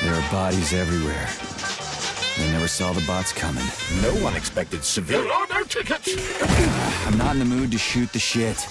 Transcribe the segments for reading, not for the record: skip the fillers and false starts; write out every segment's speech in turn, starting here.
There are bodies everywhere. They never saw the bots coming. No one expected civilian. There are no tickets! I'm not in the mood to shoot the shit.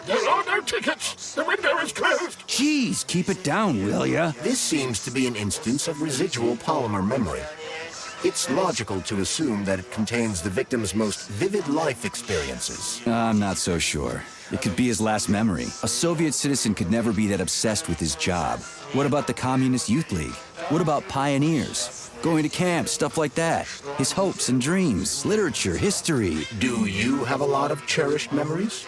There are no tickets! The window is closed! Jeez, keep it down, will ya? This seems to be an instance of residual polymer memory. It's logical to assume that it contains the victim's most vivid life experiences. I'm not so sure. It could be his last memory. A Soviet citizen could never be that obsessed with his job. What about the Communist Youth League? What about pioneers? Going to camp, stuff like that. His hopes and dreams, literature, history. Do you have a lot of cherished memories?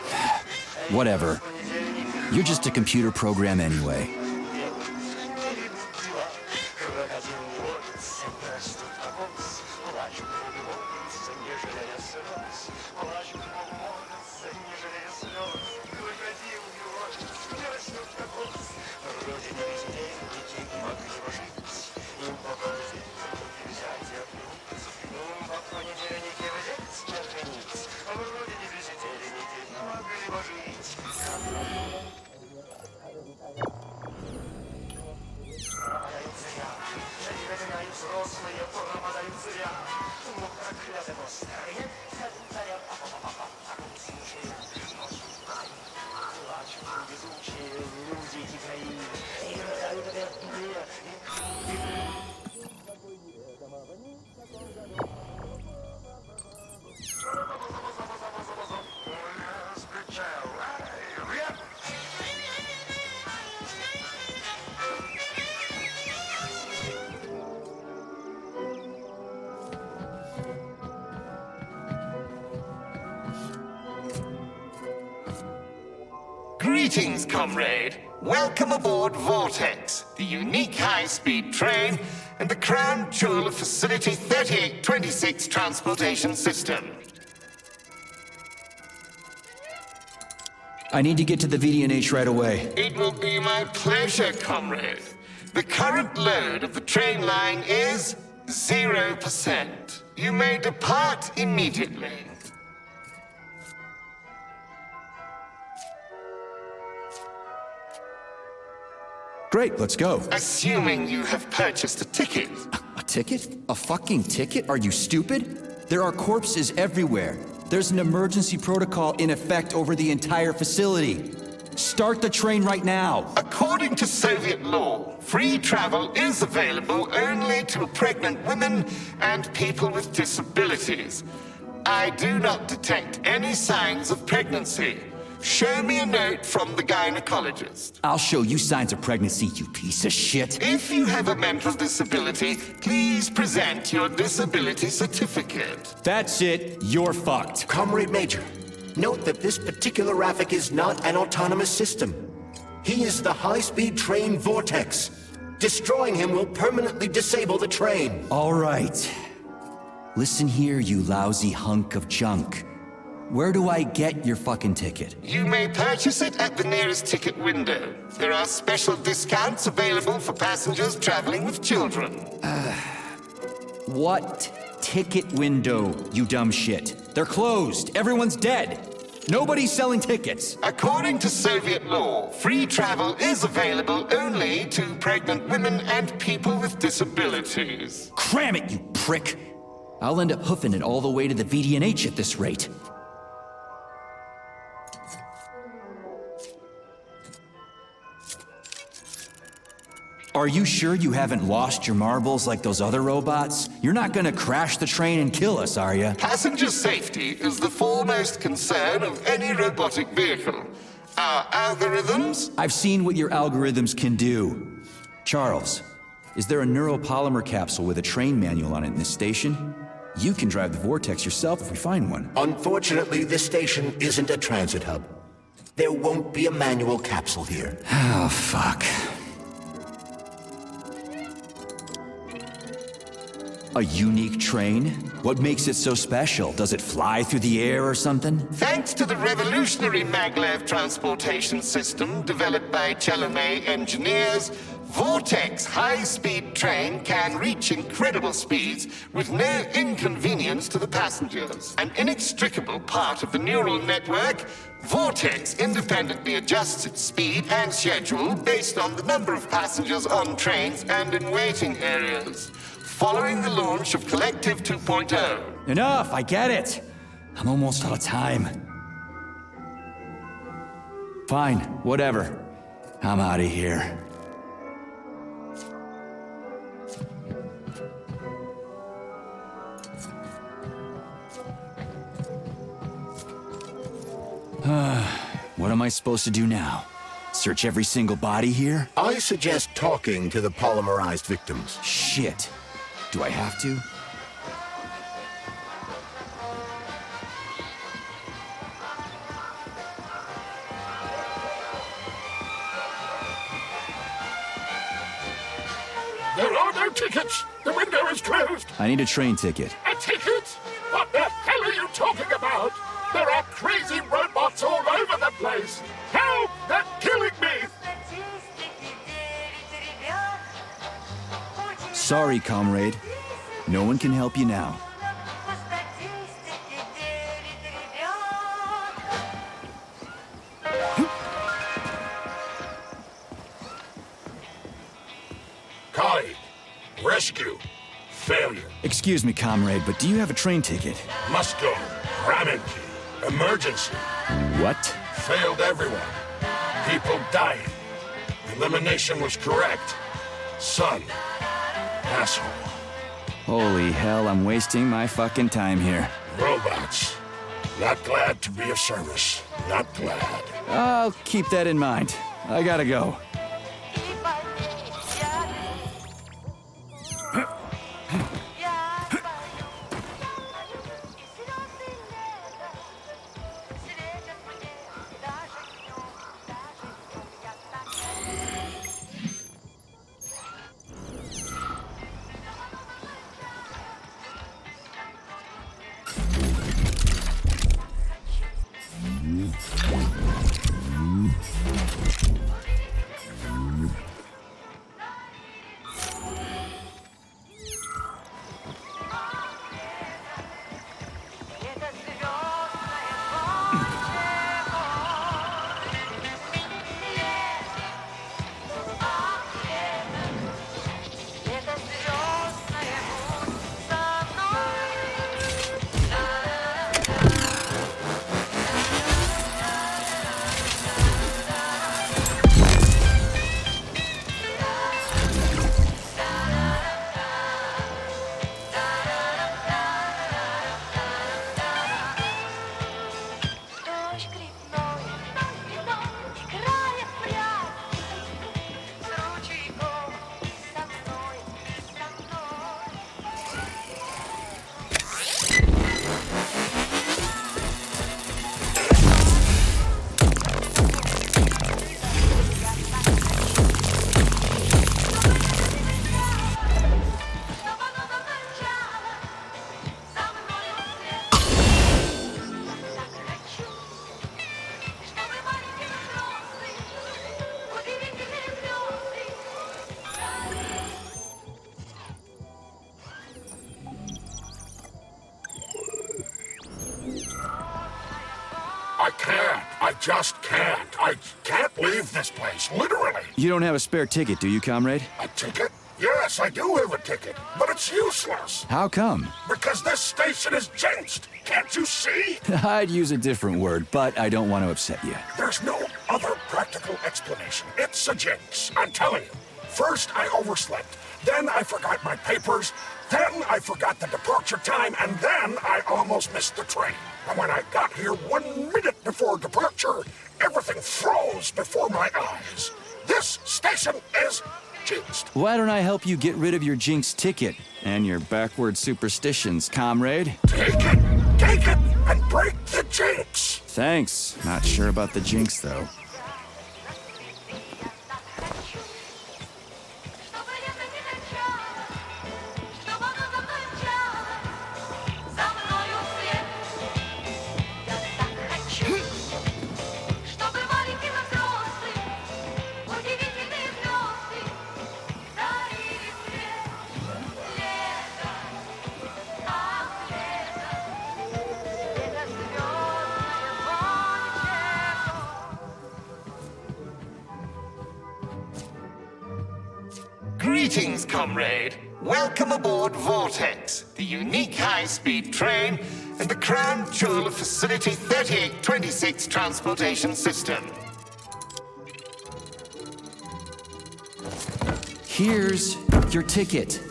Whatever. You're just a computer program anyway. Greetings, comrade. Welcome aboard Vortex, the unique high-speed train and the crown jewel of Facility 3826 Transportation System. I need to get to the VD&H right away. It will be my pleasure, comrade. The current load of the train line is 0%. You may depart immediately. Great, let's go. Assuming you have purchased a ticket. A ticket? A fucking ticket? Are you stupid? There are corpses everywhere. There's an emergency protocol in effect over the entire facility. Start the train right now. According to Soviet law, free travel is available only to pregnant women and people with disabilities. I do not detect any signs of pregnancy. Show me a note from the gynecologist. I'll show you signs of pregnancy, you piece of shit. If you have a mental disability, please present your disability certificate. That's it. You're fucked. Comrade Major, note that this particular Raffic is not an autonomous system. He is the high-speed train Vortex. Destroying him will permanently disable the train. All right. Listen here, you lousy hunk of junk. Where do I get your fucking ticket? You may purchase it at the nearest ticket window. There are special discounts available for passengers traveling with children. What ticket window, you dumb shit? They're closed. Everyone's dead. Nobody's selling tickets. According to Soviet law, free travel is available only to pregnant women and people with disabilities. Cram it, you prick. I'll end up hoofing it all the way to the VD&H at this rate. Are you sure you haven't lost your marbles like those other robots? You're not gonna crash the train and kill us, are you? Passenger safety is the foremost concern of any robotic vehicle. Our algorithms? I've seen what your algorithms can do. Charles, is there a neuropolymer capsule with a train manual on it in this station? You can drive the Vortex yourself if we find one. Unfortunately, this station isn't a transit hub. There won't be a manual capsule here. Oh, fuck. A unique train? What makes it so special? Does it fly through the air or something? Thanks to the revolutionary maglev transportation system developed by Chelomey engineers, Vortex high-speed train can reach incredible speeds with no inconvenience to the passengers. An inextricable part of the neural network, Vortex independently adjusts its speed and schedule based on the number of passengers on trains and in waiting areas. Following the launch of Collective 2.0. Enough, I get it. I'm almost out of time. Fine, whatever. I'm out of here. What am I supposed to do now? Search every single body here? I suggest talking to the polymerized victims. Shit. Do I have to? There are no tickets. The window is closed. I need a train ticket. A ticket? What the hell are you talking about? There are crazy robots all over the place. Help! They're killing me! Sorry, comrade. No one can help you now. Colleague, rescue, failure, Excuse me, comrade, but do you have a train ticket? must go, ramen key, emergency, What? failed everyone, people dying. Elimination was correct. Son, asshole, Holy hell, I'm wasting my fucking time here. robots. Not glad to be of service. Not glad. I'll keep that in mind. I gotta go. I can't. I just can't. I can't leave this place, literally. You don't have a spare ticket, do you, comrade? A ticket? Yes, I do have a ticket, but it's useless. How come? Because this station is jinxed. Can't you see? I'd use a different word, but I don't want to upset you. There's no other practical explanation. It's a jinx, I'm telling you. First, I overslept. Then I forgot my papers. Then I forgot the departure time. And then I almost missed the train. And when I got here 1 minute before departure, everything froze before my eyes. This station is jinxed. Why don't I help you get rid of your jinx ticket and your backward superstitions, comrade? Take it, and break the jinx. Thanks. Not sure about the jinx, though. Greetings, comrade. Welcome aboard Vortex, the unique high-speed train and the crown jewel of Facility 3826 Transportation System. Here's your ticket.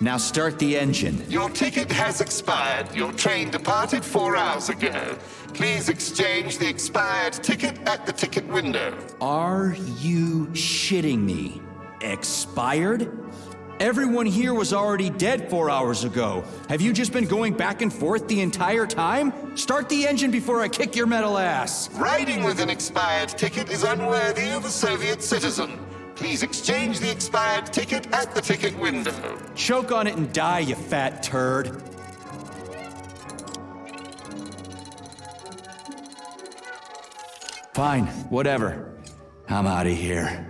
Now start the engine. Your ticket has expired. Your train departed 4 hours ago. Please exchange the expired ticket at the ticket window. Are you shitting me? Expired? Everyone here was already dead 4 hours ago. Have you just been going back and forth the entire time? Start the engine before I kick your metal ass. Riding with an expired ticket is unworthy of a Soviet citizen. Please exchange the expired ticket at the ticket window. Choke on it and die, you fat turd. Fine, whatever. I'm out of here.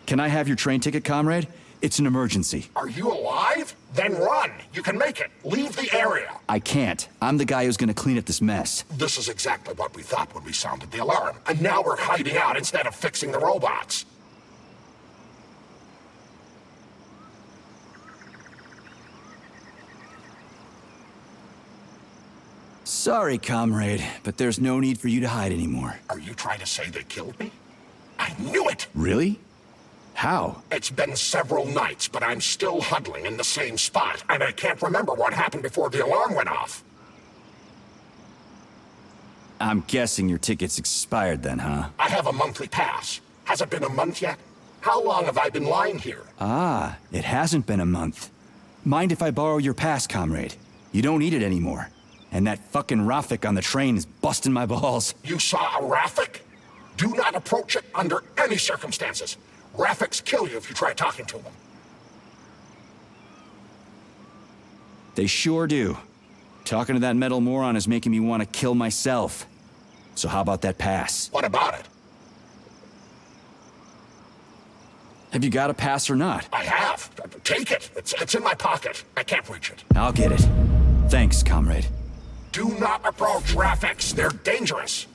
Can I have your train ticket, comrade? It's an emergency. Are you alive? Then run. You can make it. Leave the area. I can't. I'm the guy who's gonna clean up this mess. This is exactly what we thought when we sounded the alarm. And now we're hiding out instead of fixing the robots. Sorry, comrade, but there's no need for you to hide anymore. Are you trying to say they killed me? I knew it! Really? How? It's been several nights, but I'm still huddling in the same spot, and I can't remember what happened before the alarm went off. I'm guessing your ticket's expired then, huh? I have a monthly pass. Has it been a month yet? How long have I been lying here? Ah, it hasn't been a month. Mind if I borrow your pass, comrade? You don't need it anymore. And that fucking Rafik on the train is busting my balls. You saw a Rafik? Do not approach it under any circumstances. Rafiks kill you if you try talking to them. They sure do. Talking to that metal moron is making me want to kill myself. So how about that pass? What about it? Have you got a pass or not? I have. Take it. It's in my pocket. I can't reach it. I'll get it. Thanks, comrade. Do not approach Raffics. They're dangerous.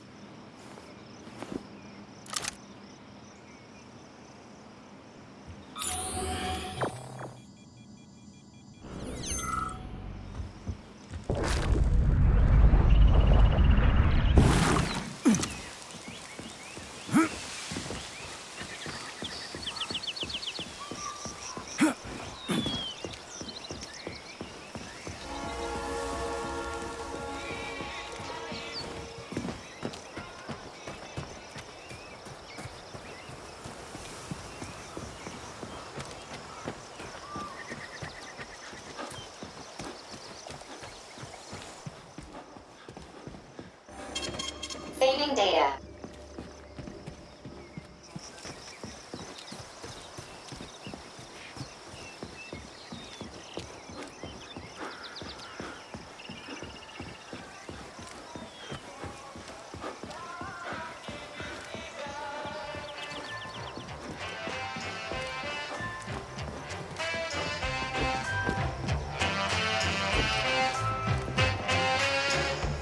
Saving data.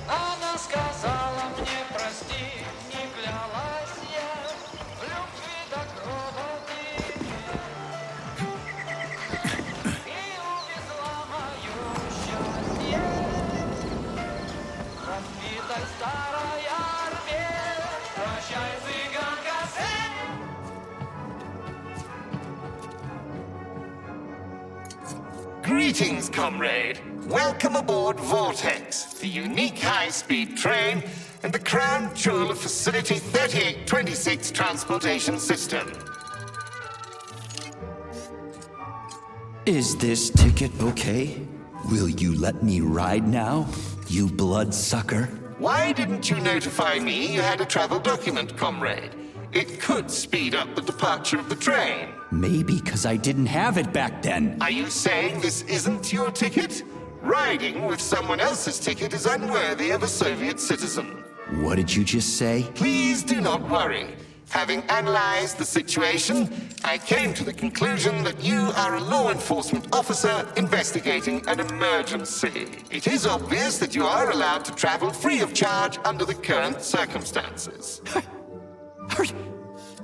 Она сказала мне прости, не клялась я в любви до крови и увезла мое счастье. Разбитой старой армии, прощай, цыганка, Greetings, comrade. Welcome aboard Vortex, the unique high-speed train and the crown jewel of Facility 3826 transportation system. Is this ticket okay? Will you let me ride now, you bloodsucker? Why didn't you notify me you had a travel document, comrade? It could speed up the departure of the train. Maybe because I didn't have it back then. Are you saying this isn't your ticket? Riding with someone else's ticket is unworthy of a Soviet citizen. What did you just say? Please do not worry. Having analyzed the situation, I came to the conclusion that you are a law enforcement officer investigating an emergency. It is obvious that you are allowed to travel free of charge under the current circumstances.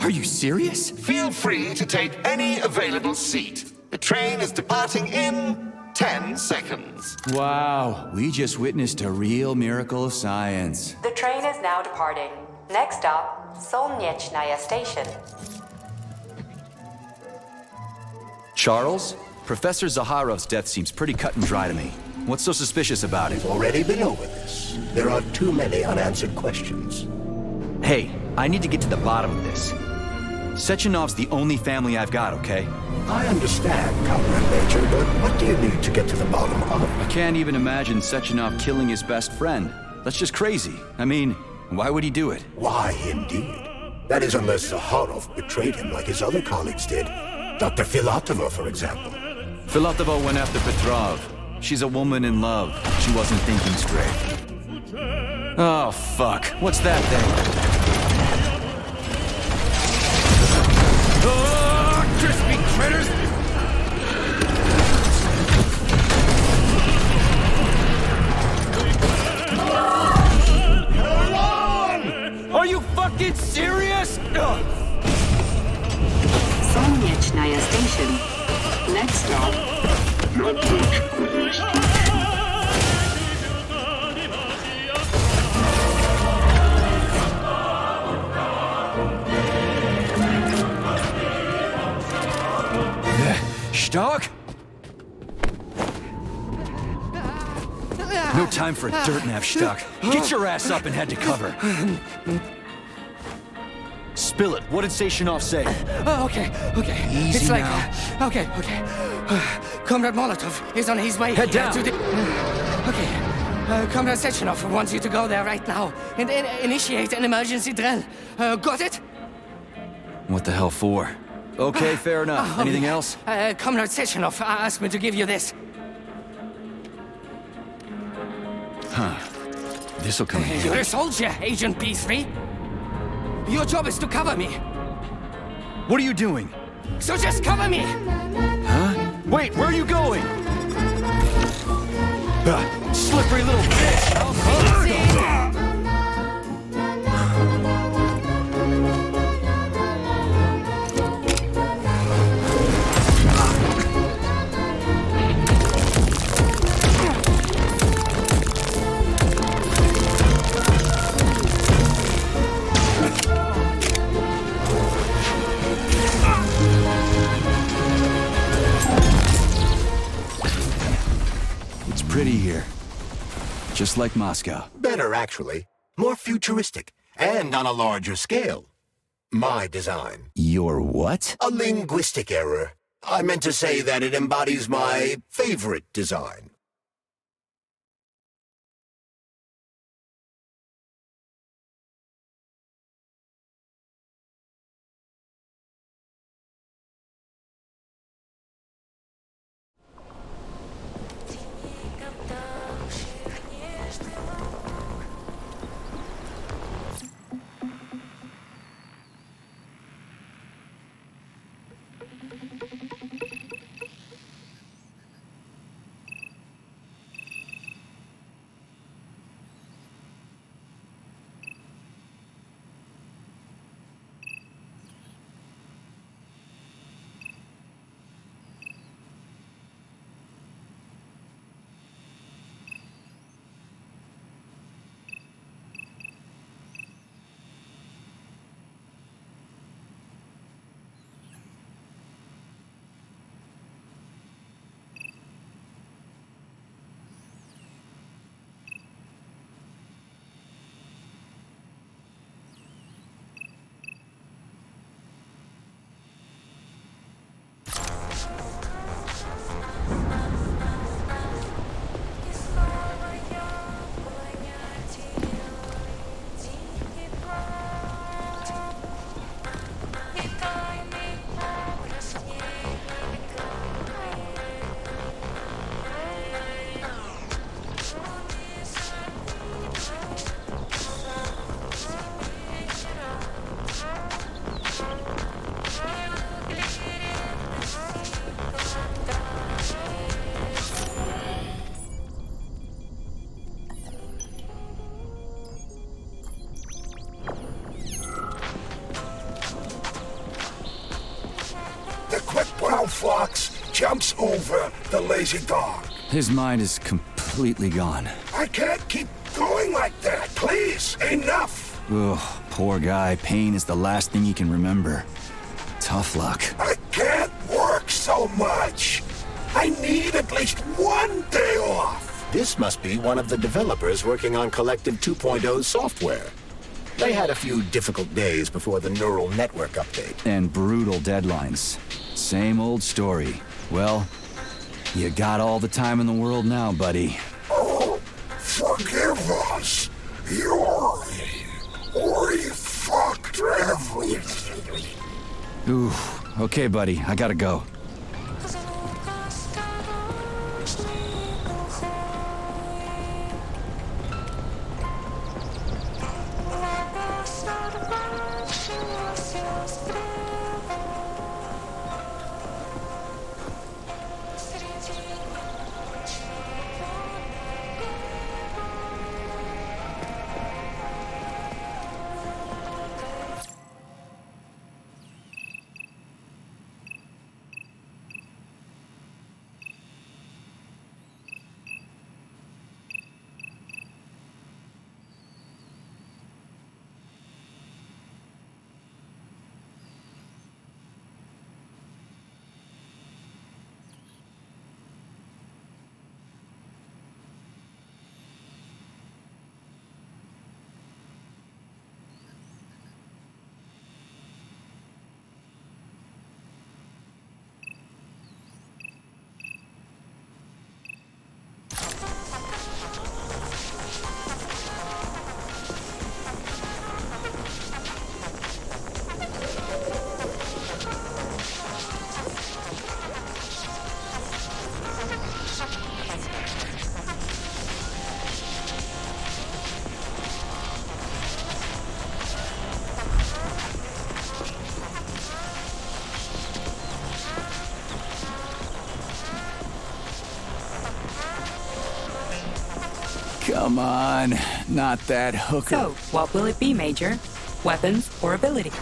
Are you serious? Feel free to take any available seat. The train is departing in 10 seconds. Wow, we just witnessed a real miracle of science. The train is now departing. Next stop, Solnechnaya Station. Charles? Professor Zaharov's death seems pretty cut and dry to me. What's so suspicious about it? Already been over this. There are too many unanswered questions. Hey, I need to get to the bottom of this. Sechenov's the only family I've got, okay? I understand, Comrade Major, but what do you need to get to the bottom of? I can't even imagine Sechenov killing his best friend. That's just crazy. I mean, why would he do it? Why, indeed. That is unless Zaharov betrayed him like his other colleagues did. Dr. Filatova, for example. Filatova went after Petrov. She's a woman in love. She wasn't thinking straight. Oh, fuck. What's that thing? Oh, crispy critters! Are you fucking serious? Solnechnaya Station. Next stop, Stark? No time for a dirt nap, Stuck. Get your ass up and head to cover. Spill it. What did Sechenov say? Oh, okay. Easy It's like, now. okay. Comrade Molotov is on his way. Head down. To the... Okay. Comrade Sechenov wants you to go there right now and initiate an emergency drill. Got it? What the hell for? Okay, fair enough. Anything else? Comrade Sechenov asked me to give you this. This'll come in handy. You're a soldier, Agent B3. Your job is to cover me. What are you doing? So just cover me! Huh? Wait, where are you going? Slippery little bitch! It's pretty here. Just like Moscow. Better, actually. More futuristic, and on a larger scale. My design. Your what? A linguistic error. I meant to say that it embodies my favorite design. Fox jumps over the lazy dog. His mind is completely gone. I can't keep going like that. Please, enough. Ugh, poor guy. Pain is the last thing he can remember. Tough luck. I can't work so much. I need at least one day off. This must be one of the developers working on Collective 2.0 software. They had a few difficult days before the neural network update. And brutal deadlines. Same old story. Well, you got all the time in the world now, buddy. Oh, forgive us. We fucked everything. Ooh, okay, buddy. I gotta go. Come on, not that hooker. So, what will it be, Major? Weapons or abilities?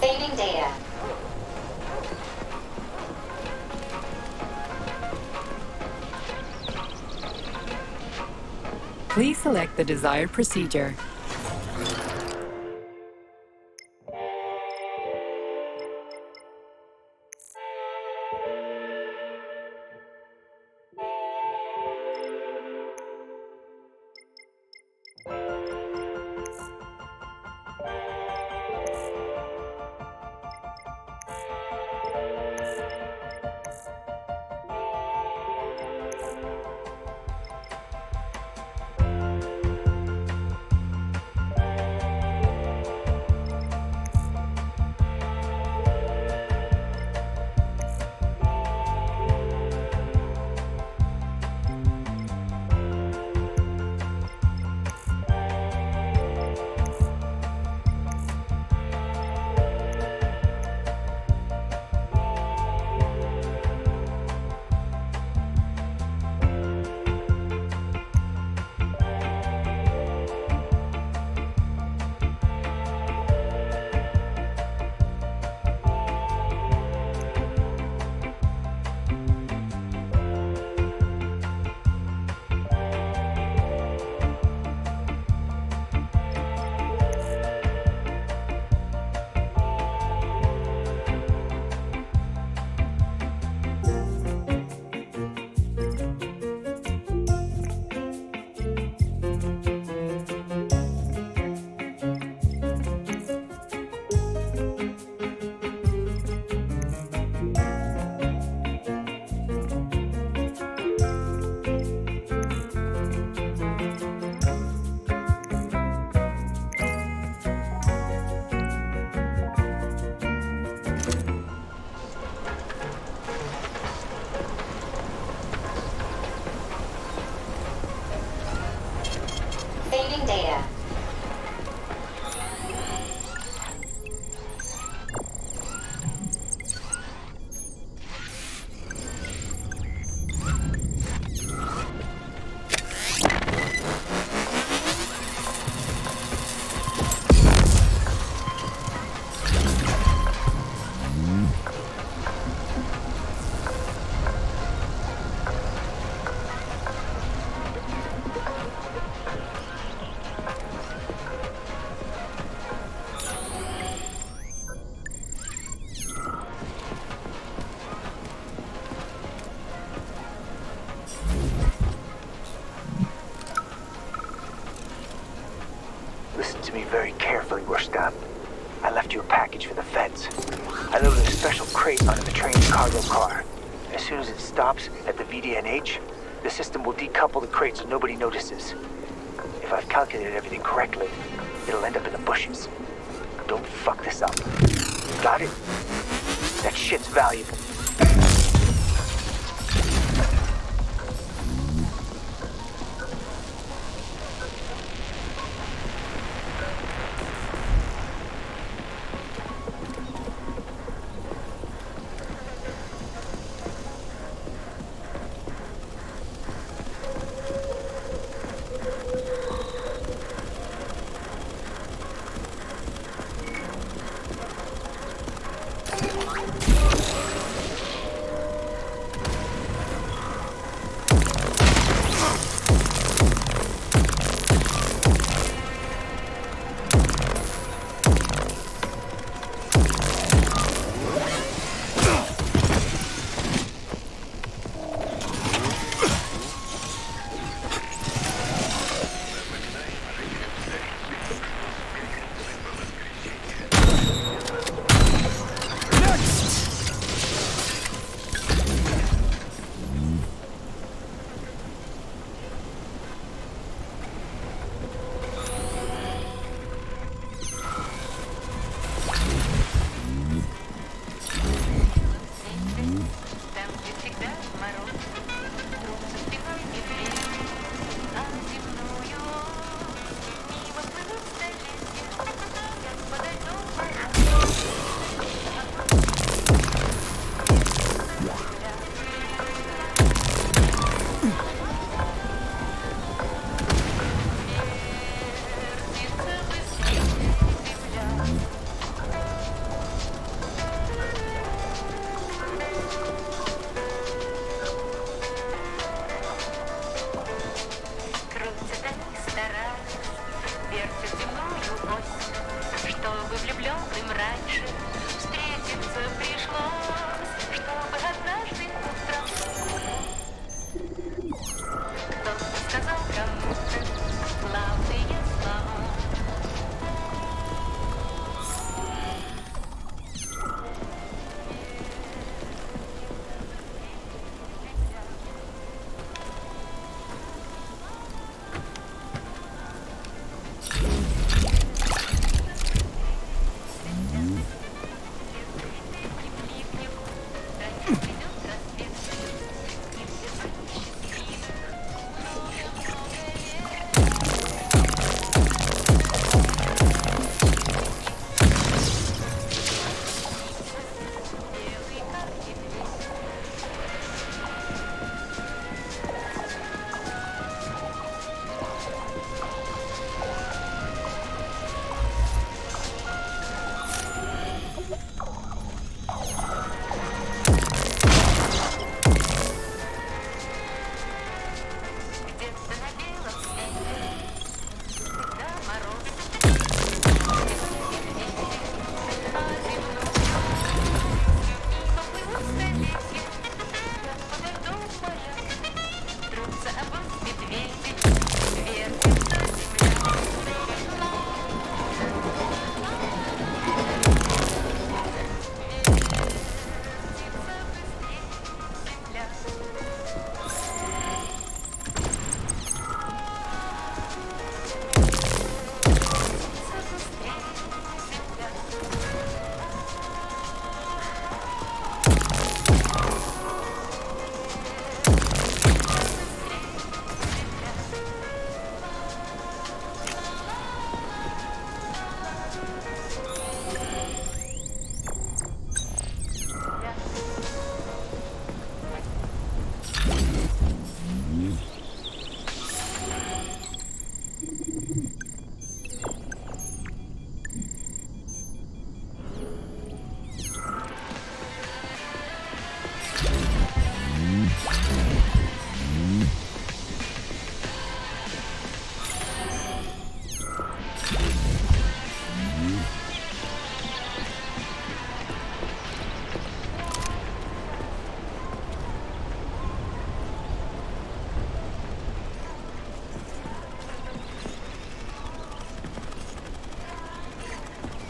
Saving data. Please select the desired procedure. Saving data. package for the feds. I loaded a special crate onto the train's cargo car. As soon as it stops at the VDNH, the system will decouple the crate so nobody notices. If I've calculated everything correctly, it'll end up in the bushes. Don't fuck this up. Got it? That shit's valuable.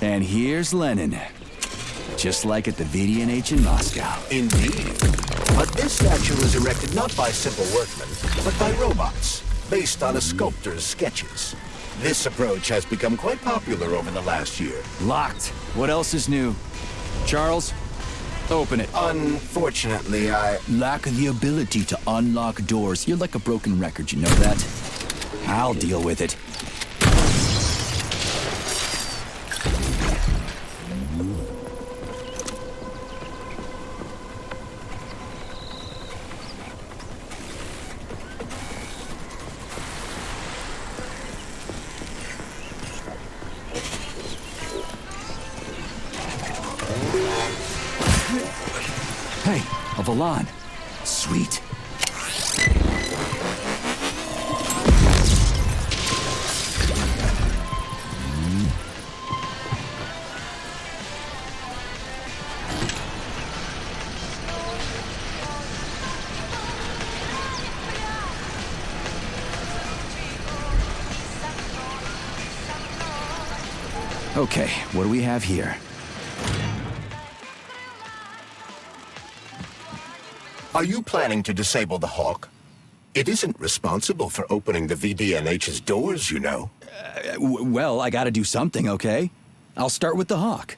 And here's Lennon, Just like at the VDNH in Moscow. Indeed. But this statue was erected not by simple workmen, but by robots, based on a sculptor's sketches. This approach has become quite popular over the last year. Locked. What else is new? Charles, open it. Unfortunately, I... Lack the ability to unlock doors. You're like a broken record, you know that? I'll deal with it. Hey, a Valan. Sweet. Okay, what do we have here? Are you planning to disable the Hawk? It isn't responsible for opening the VDNH's doors, you know. Well, I gotta do something, okay? I'll start with the Hawk.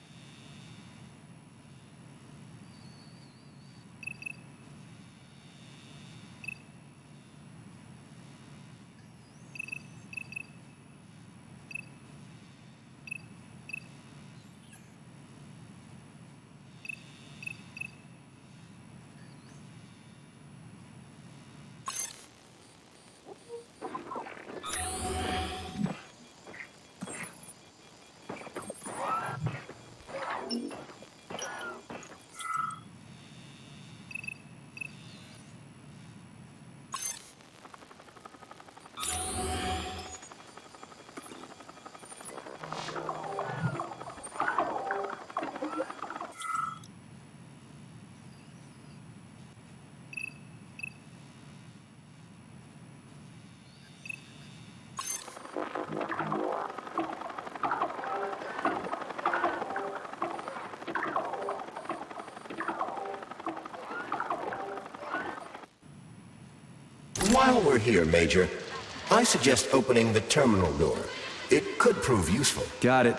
While we're here, Major, I suggest opening the terminal door. It could prove useful. Got it.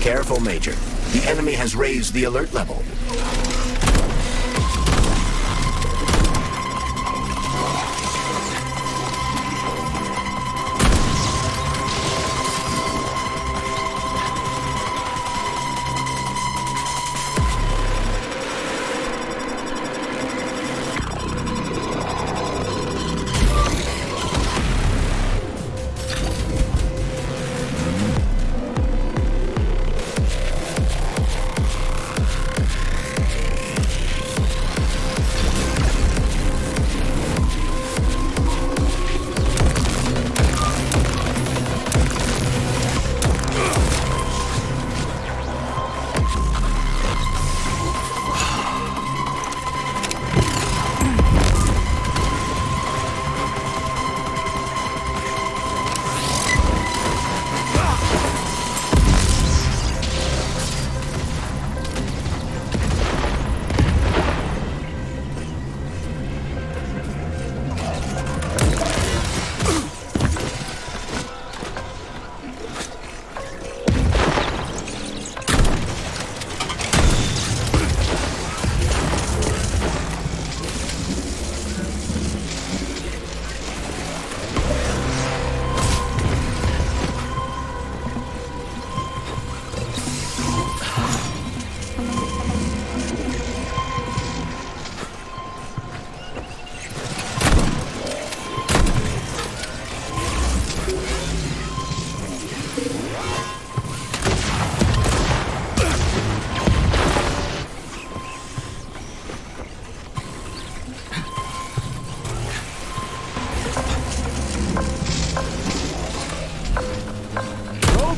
Careful, Major. The enemy has raised the alert level.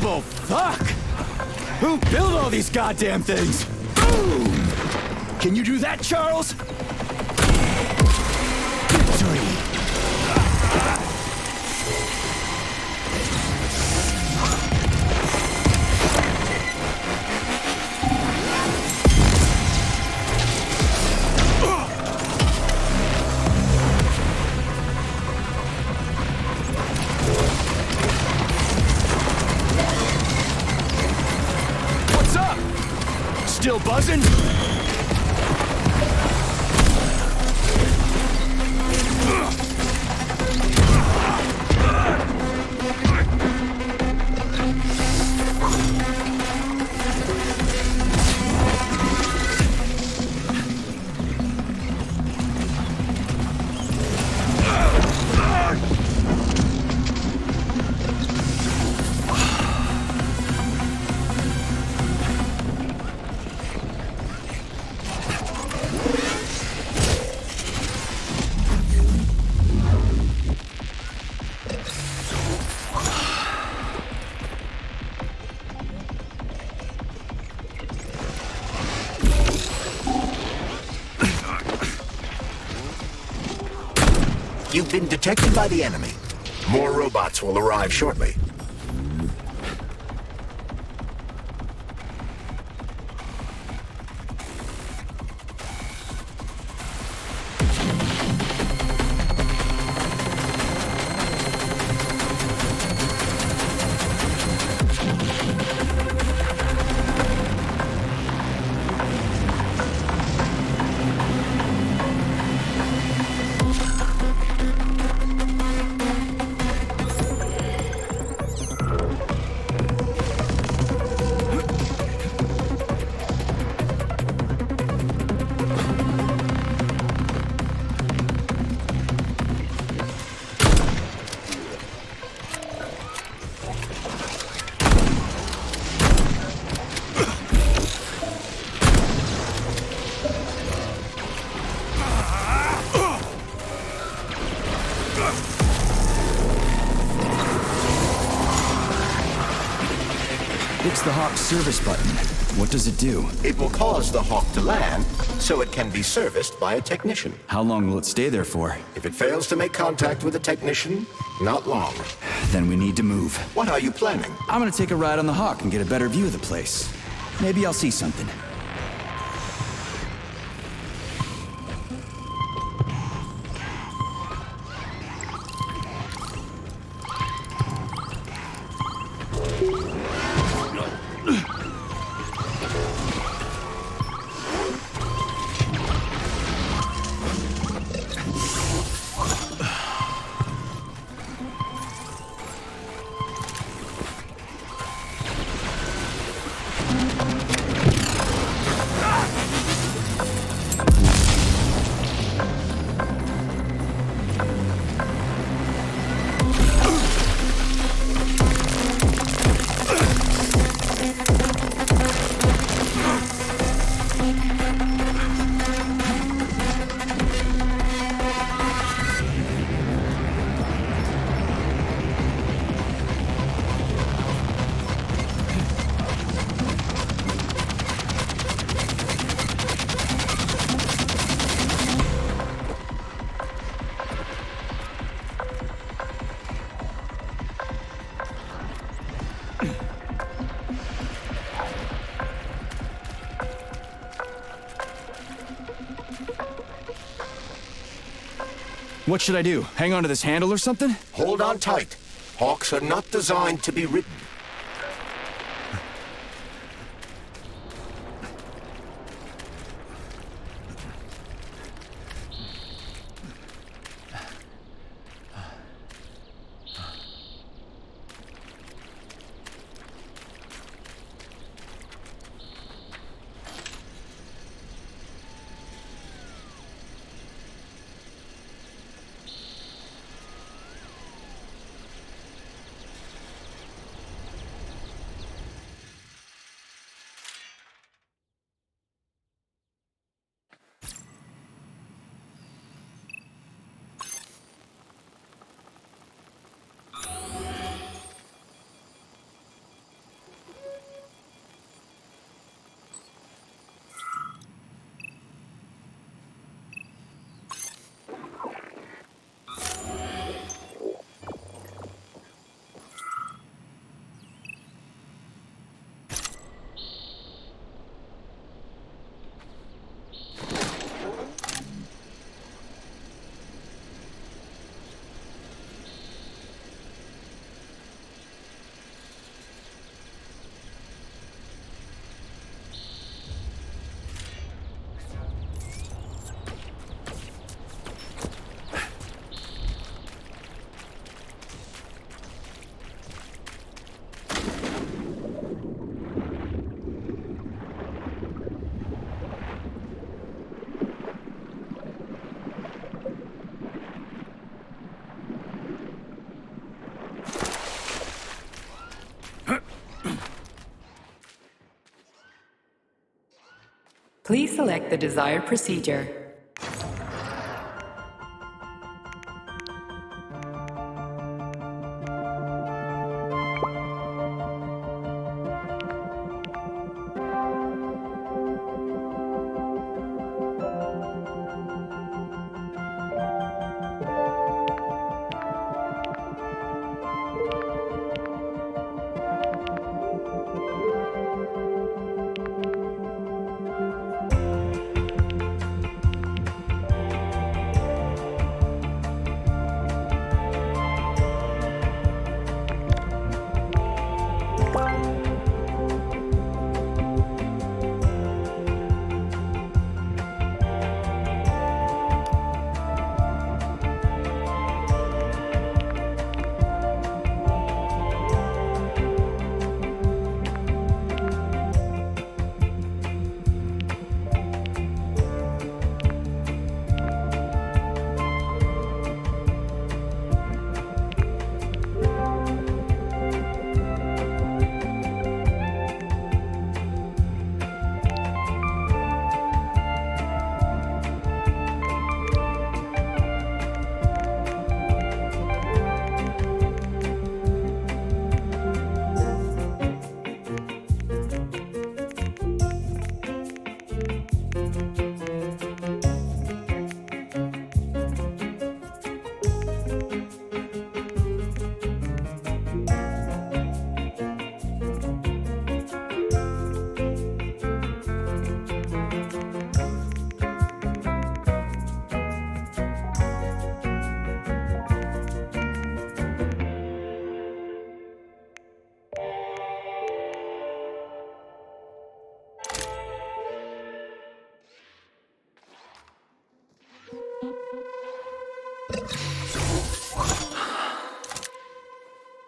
Unbelievable! Fuck! Who built all these goddamn things? Boom! Can you do that, Charles? Victory! Still buzzing? You've been detected by the enemy. More robots will arrive shortly. It's the Hawk service button. What does it do? It will cause the Hawk to land, so it can be serviced by a technician. How long will it stay there for? If it fails to make contact with a technician, not long. Then we need to move. What are you planning? I'm gonna take a ride on the Hawk and get a better view of the place. Maybe I'll see something. What should I do? Hang on to this handle or something? Hold on tight. Hawks are not designed to be ridden. Please select the desired procedure.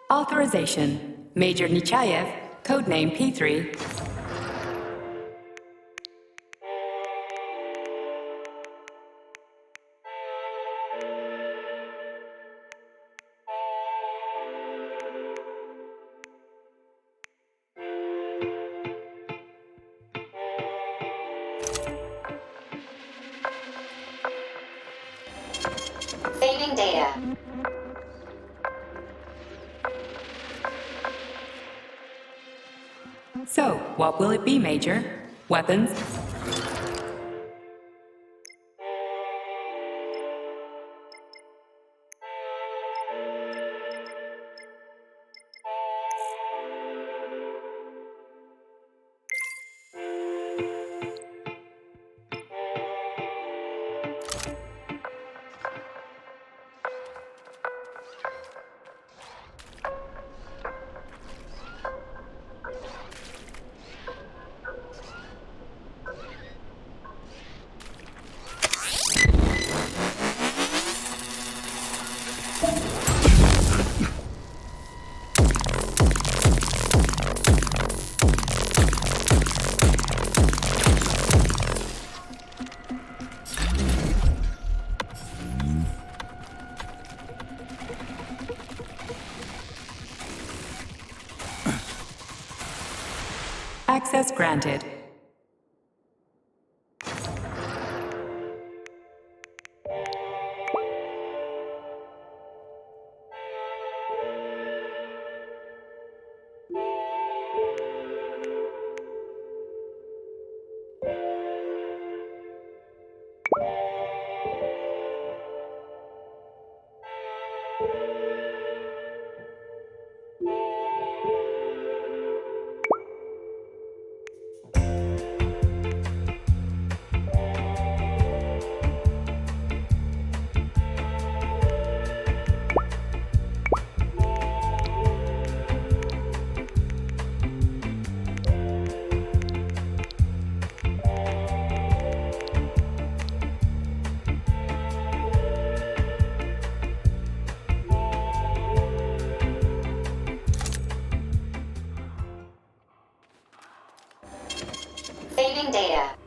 Authorization. Major Nechayev, codename P3. Saving data. So, what will it be, Major? Weapons? Access granted. Saving data.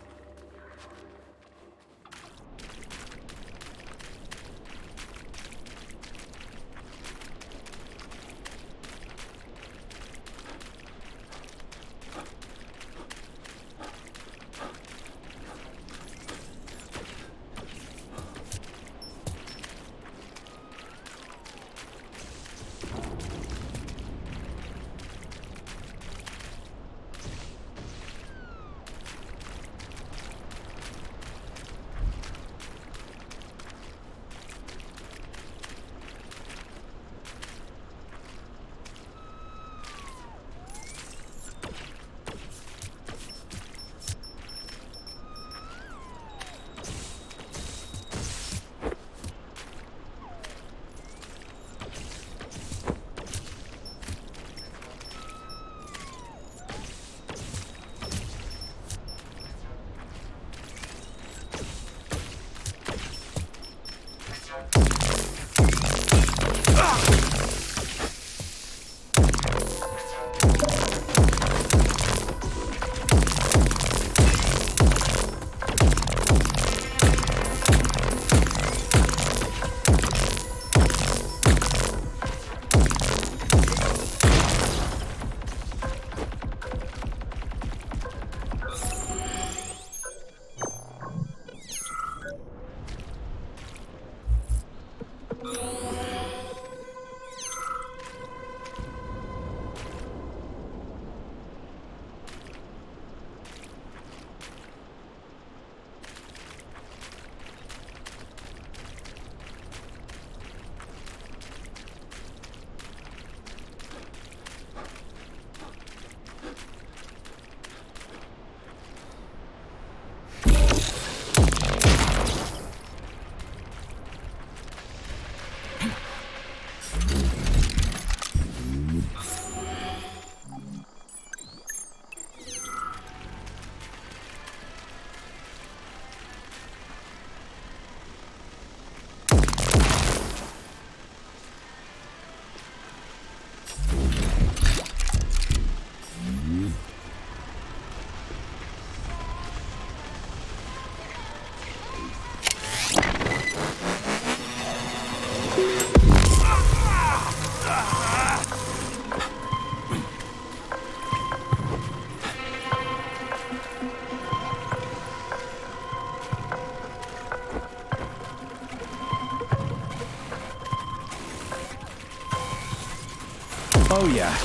Yeah,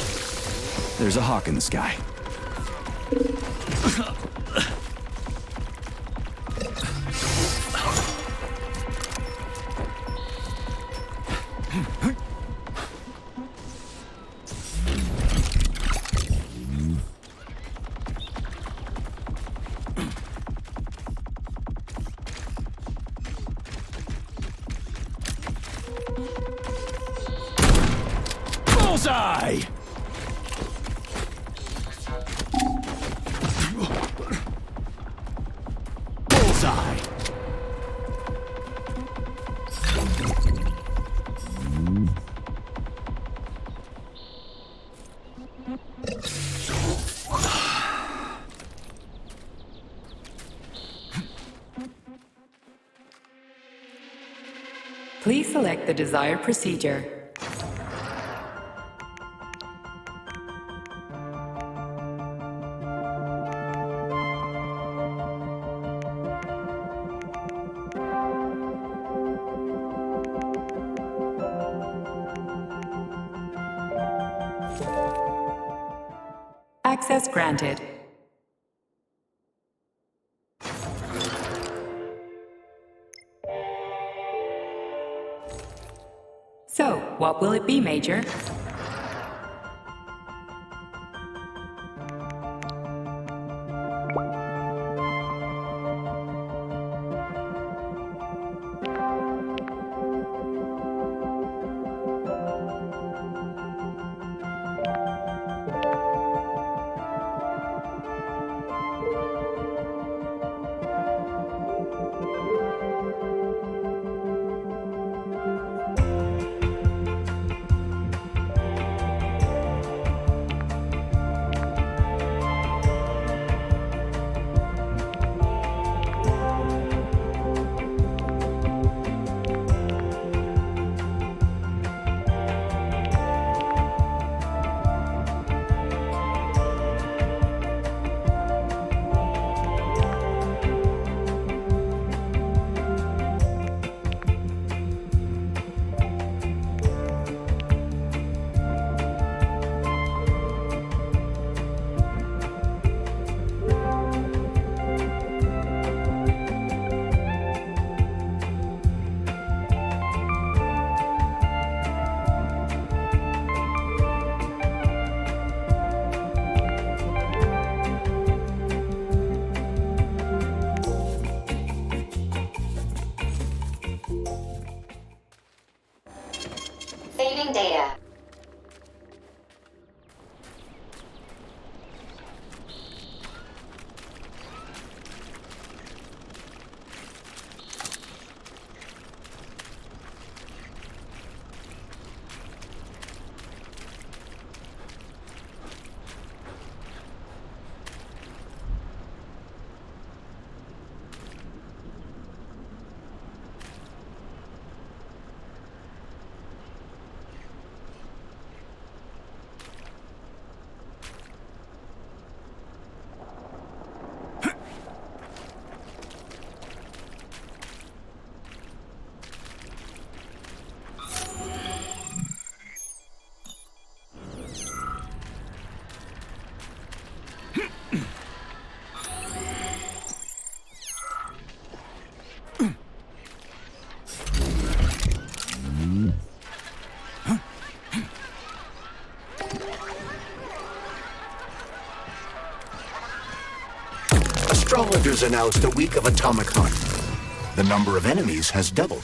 there's a hawk in the sky. Bullseye! Bullseye! Please select the desired procedure. Access granted. So, what will it be, Major? Saving data. Astrologers announced a week of atomic hunt. The number of enemies has doubled.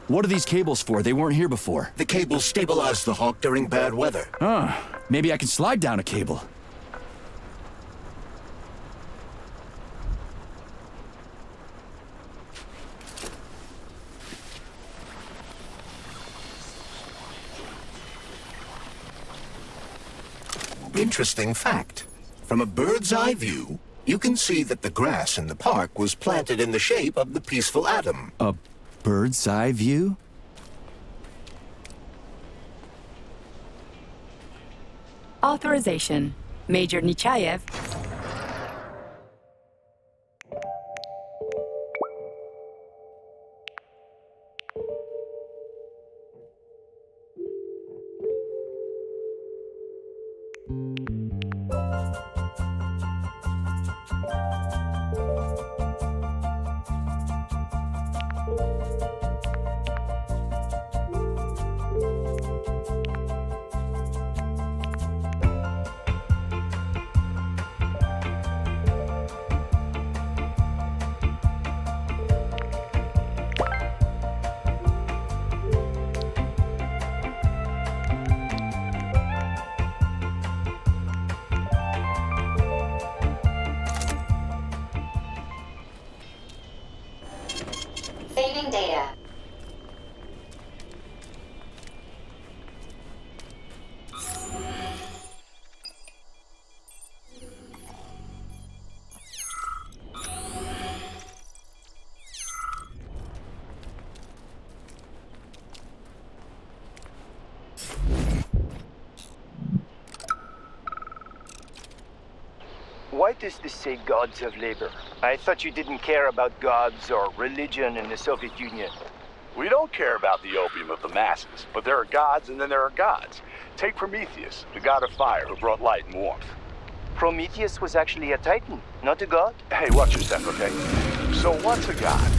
What are these cables for? They weren't here before. The cables stabilize the Hawk during bad weather. Maybe I can slide down a cable. Interesting fact. From a bird's eye view, you can see that the grass in the park was planted in the shape of the peaceful atom. A bird's eye view? Authorization. Major Nechayev. Saving data. Why does this say gods of labor? I thought you didn't care about gods or religion in the Soviet Union. We don't care about the opium of the masses, but there are gods and then there are gods. Take Prometheus, the god of fire who brought light and warmth. Prometheus was actually a titan, not a god? Hey, watch your step, okay? So what's a god?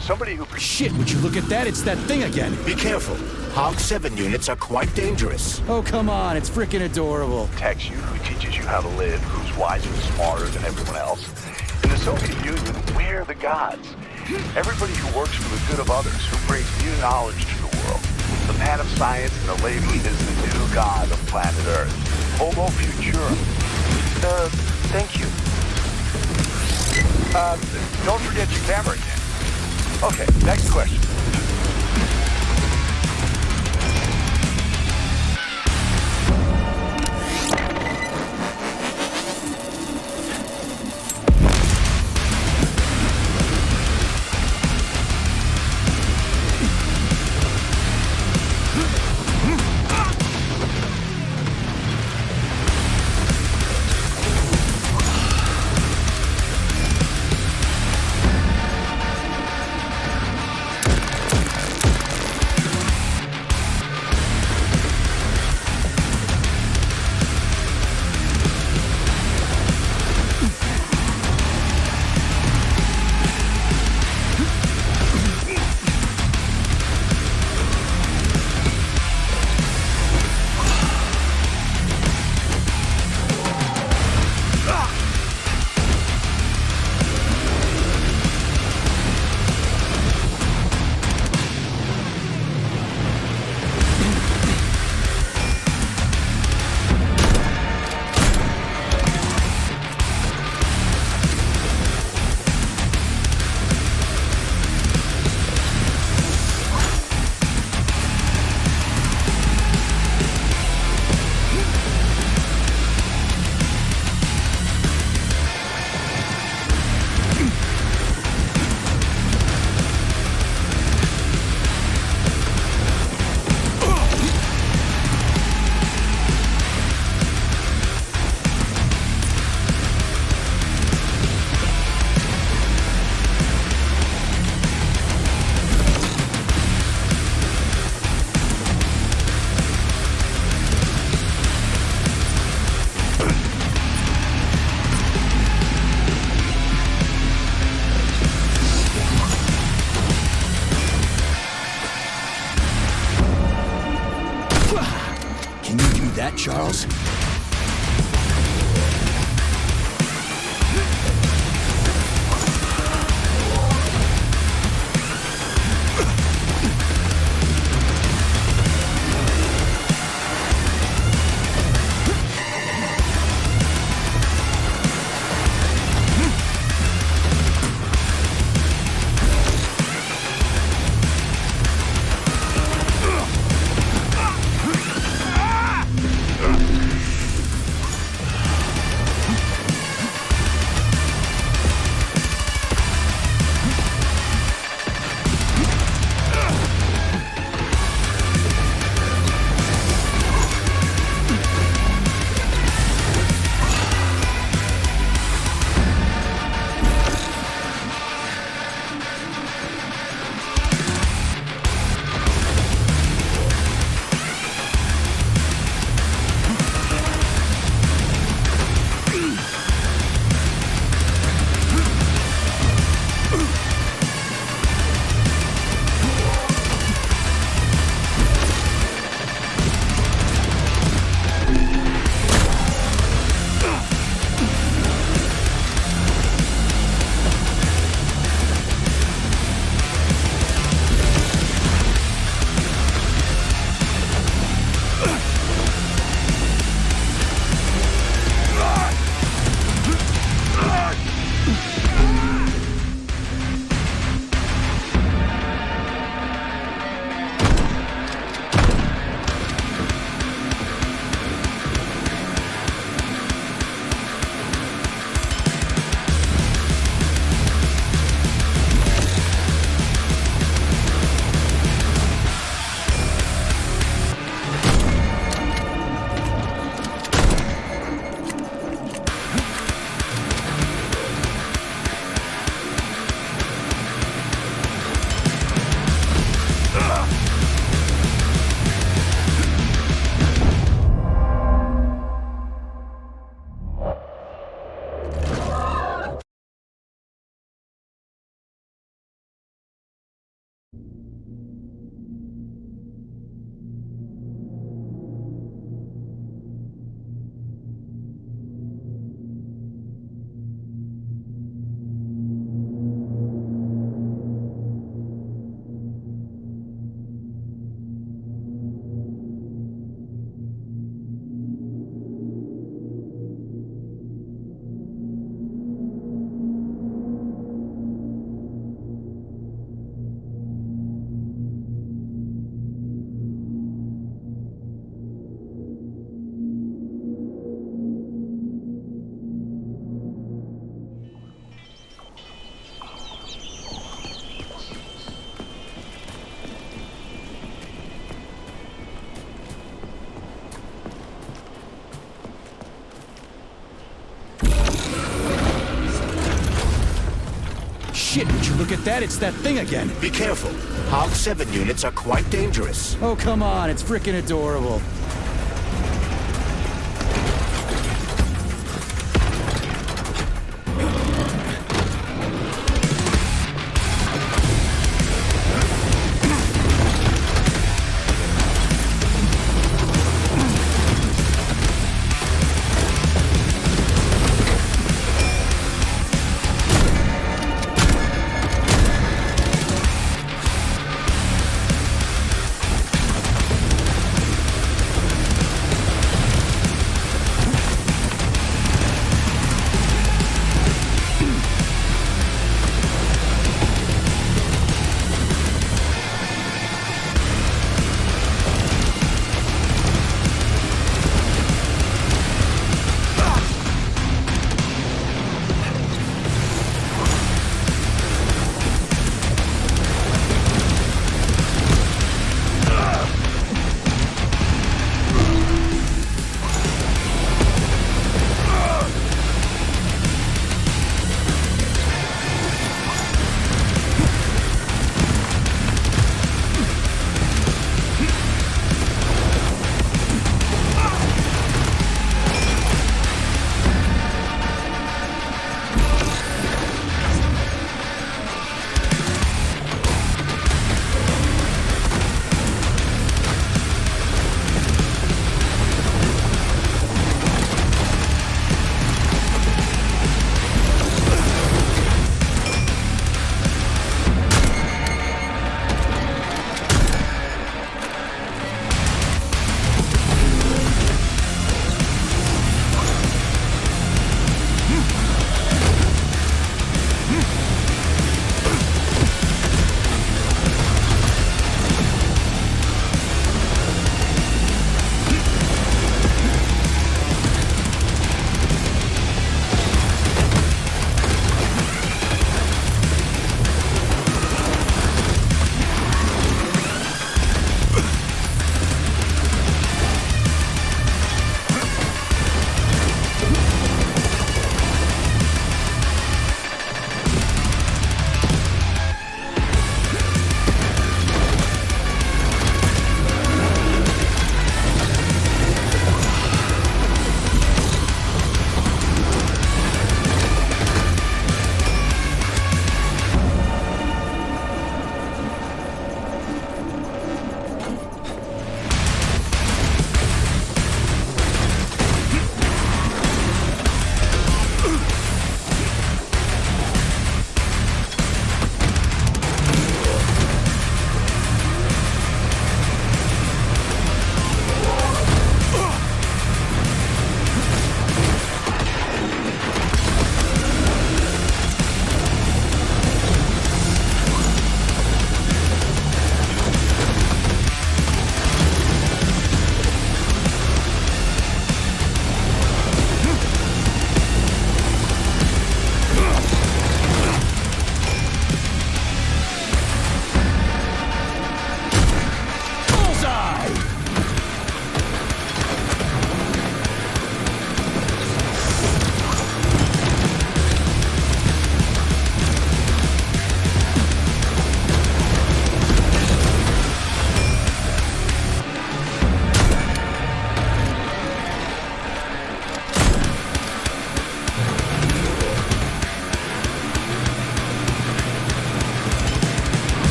Somebody who... Shit, would you look at that? It's that thing again. Be careful. Hog 7 units are quite dangerous. Oh, come on. It's freaking adorable. Protects you, who teaches you how to live, who's wiser and smarter than everyone else. In the Soviet Union, we're the gods. Everybody who works for the good of others, who brings new knowledge to the world. The man of science and the lady is the new god of planet Earth. Homo Futurum. Thank you. Don't forget your camera again. Okay, next question. that, Charles? Shit, would you look at that? It's that thing again. Be careful. Hog 7 units are quite dangerous. Oh, come on. It's freaking adorable.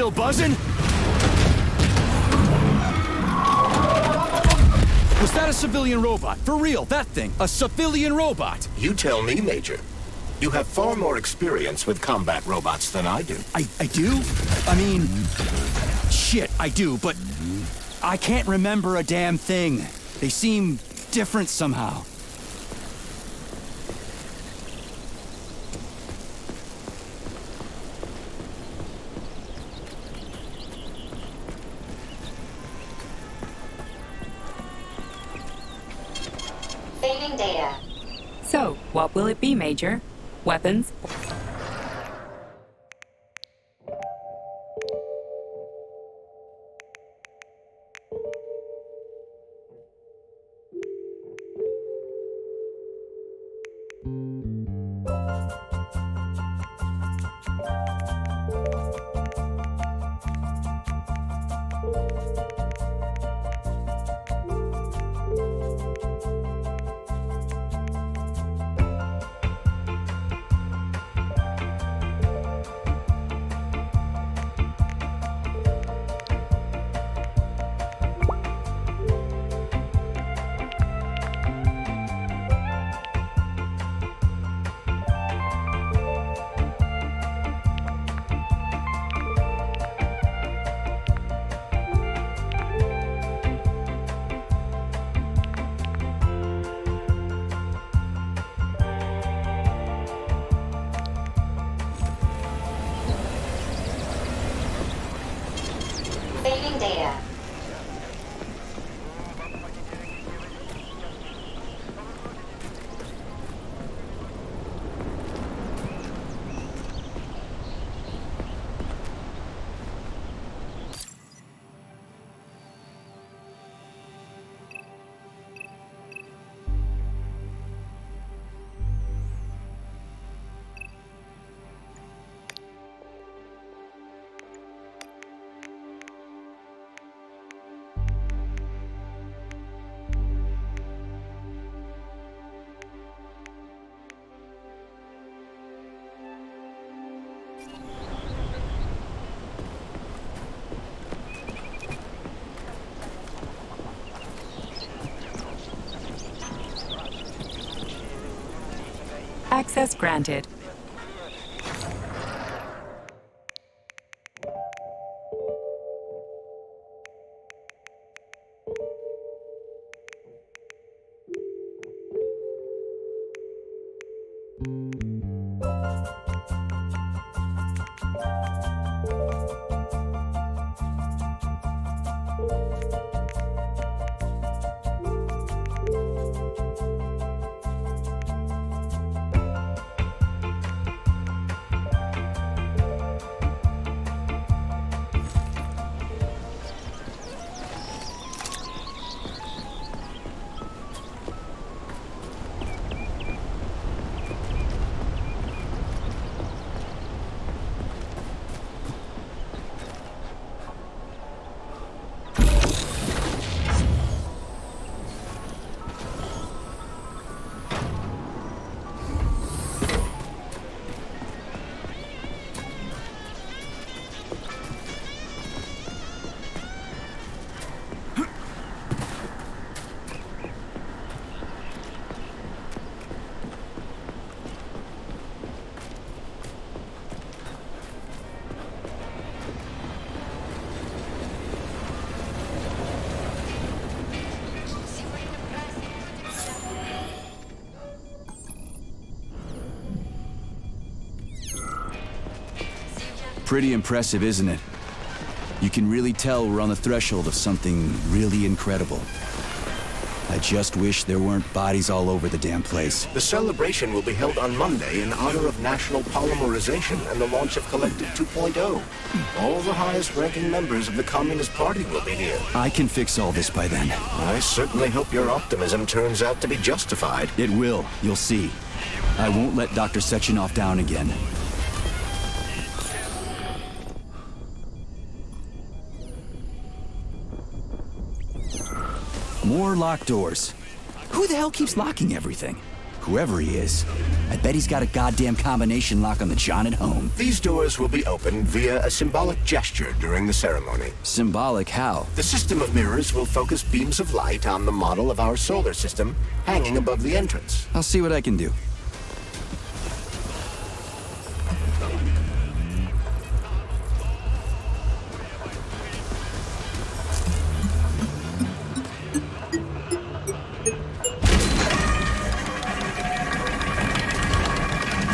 Still buzzing? Was that a civilian robot? For real, that thing. A civilian robot. You tell me, Major. You have far more experience with combat robots than I do. I do? I mean... Shit, I do, but... I can't remember a damn thing. They seem different somehow. Saving data. So, what will it be, Major? Weapons? Saving data. Access granted. Pretty impressive, isn't it? You can really tell we're on the threshold of something really incredible. I just wish there weren't bodies all over the damn place. The celebration will be held on Monday in honor of National Polymerization and the launch of Collective 2.0. All the highest-ranking members of the Communist Party will be here. I can fix all this by then. I certainly hope your optimism turns out to be justified. It will, you'll see. I won't let Dr. Sechenov down again. More locked doors. Who the hell keeps locking everything? Whoever he is, I bet he's got a goddamn combination lock on the John at home. These doors will be opened via a symbolic gesture during the ceremony. Symbolic how? The system of mirrors will focus beams of light on the model of our solar system hanging above the entrance. I'll see what I can do.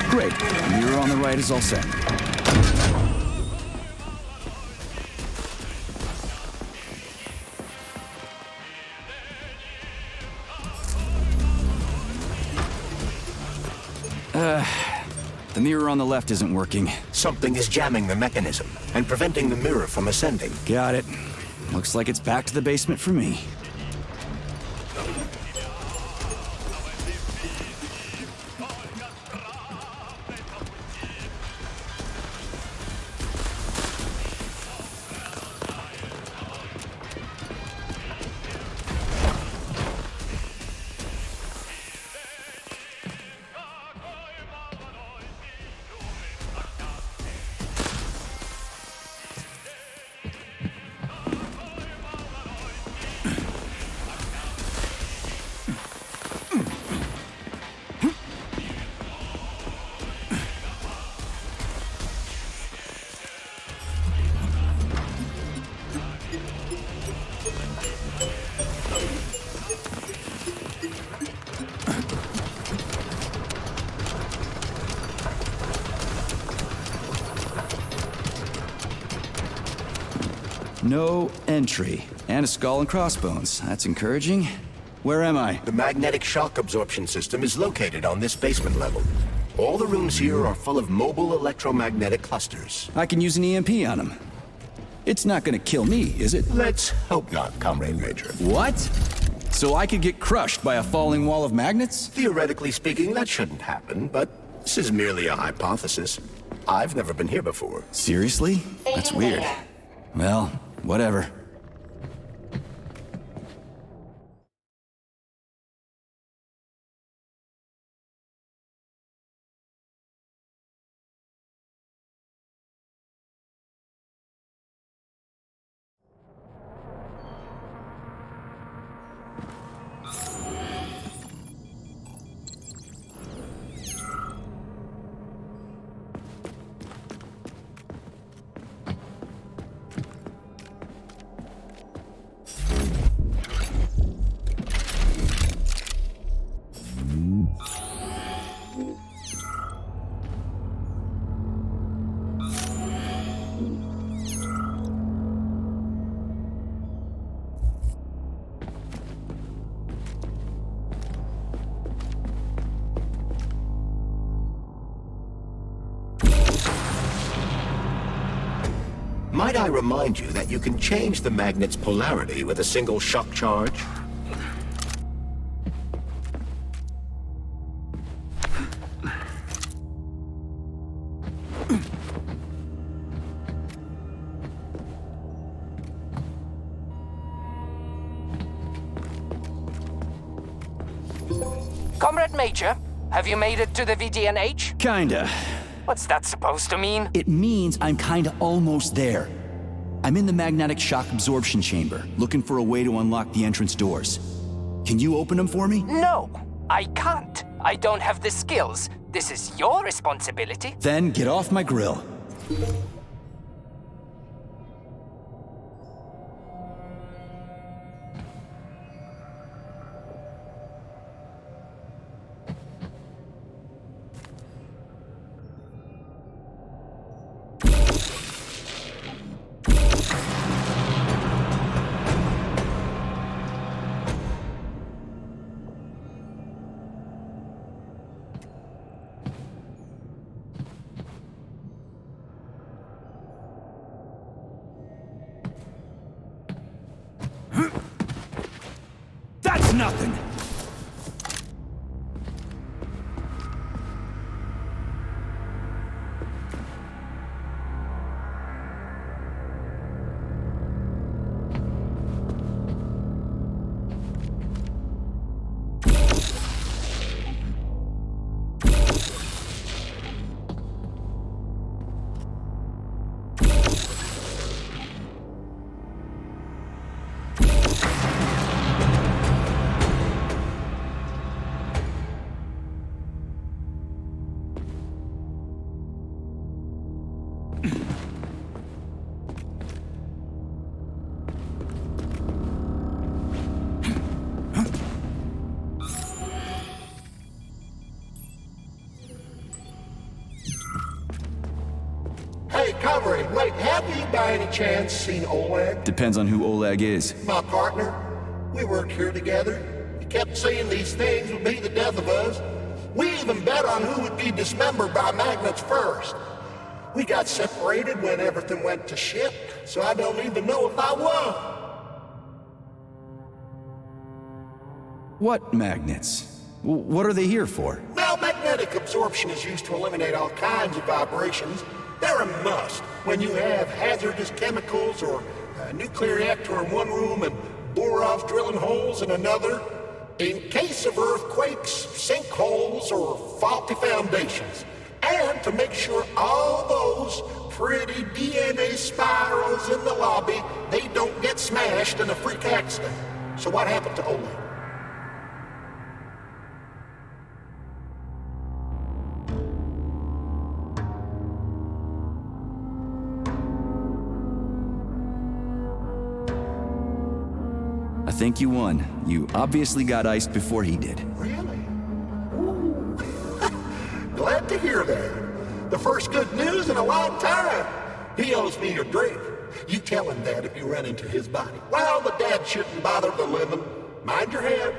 Great. The mirror on the right is all set. The mirror on the left isn't working. Something is jamming the mechanism and preventing the mirror from ascending. Got it. Looks like it's back to the basement for me. No entry. And a skull and crossbones. That's encouraging. Where am I? The magnetic shock absorption system is located on this basement level. All the rooms here are full of mobile electromagnetic clusters. I can use an EMP on them. It's not gonna kill me, is it? Let's hope not, Comrade Major. What? So I could get crushed by a falling wall of magnets? Theoretically speaking, that shouldn't happen, but this is merely a hypothesis. I've never been here before. Seriously? That's weird. Well, whatever. Might I remind you that you can change the magnet's polarity with a single shock charge? Comrade Major, have you made it to the VDNH? Kinda. What's that supposed to mean? It means I'm kinda almost there. I'm in the magnetic shock absorption chamber, looking for a way to unlock the entrance doors. Can you open them for me? No, I can't. I don't have the skills. This is your responsibility. Then get off my grill. That's nothing! recovering. Wait, have you by any chance seen Oleg? Depends on who Oleg is. My partner. We worked here together. He kept saying these things would be the death of us. We even bet on who would be dismembered by magnets first. We got separated when everything went to shit, so I don't even know if I won. What magnets? What are they here for? Well, magnetic absorption is used to eliminate all kinds of vibrations. They're a must when you have hazardous chemicals or a nuclear reactor in one room and bore-offs drilling holes in another. In case of earthquakes, sinkholes, or faulty foundations. And to make sure all those pretty DNA spirals in the lobby, they don't get smashed in a freak accident. So what happened to Oleg? I think you won. You obviously got iced before he did. Really? Ooh. Glad to hear that. The first good news in a long time. He owes me a drink. You tell him that if you run into his body. Well, the dad shouldn't bother the living. Mind your head.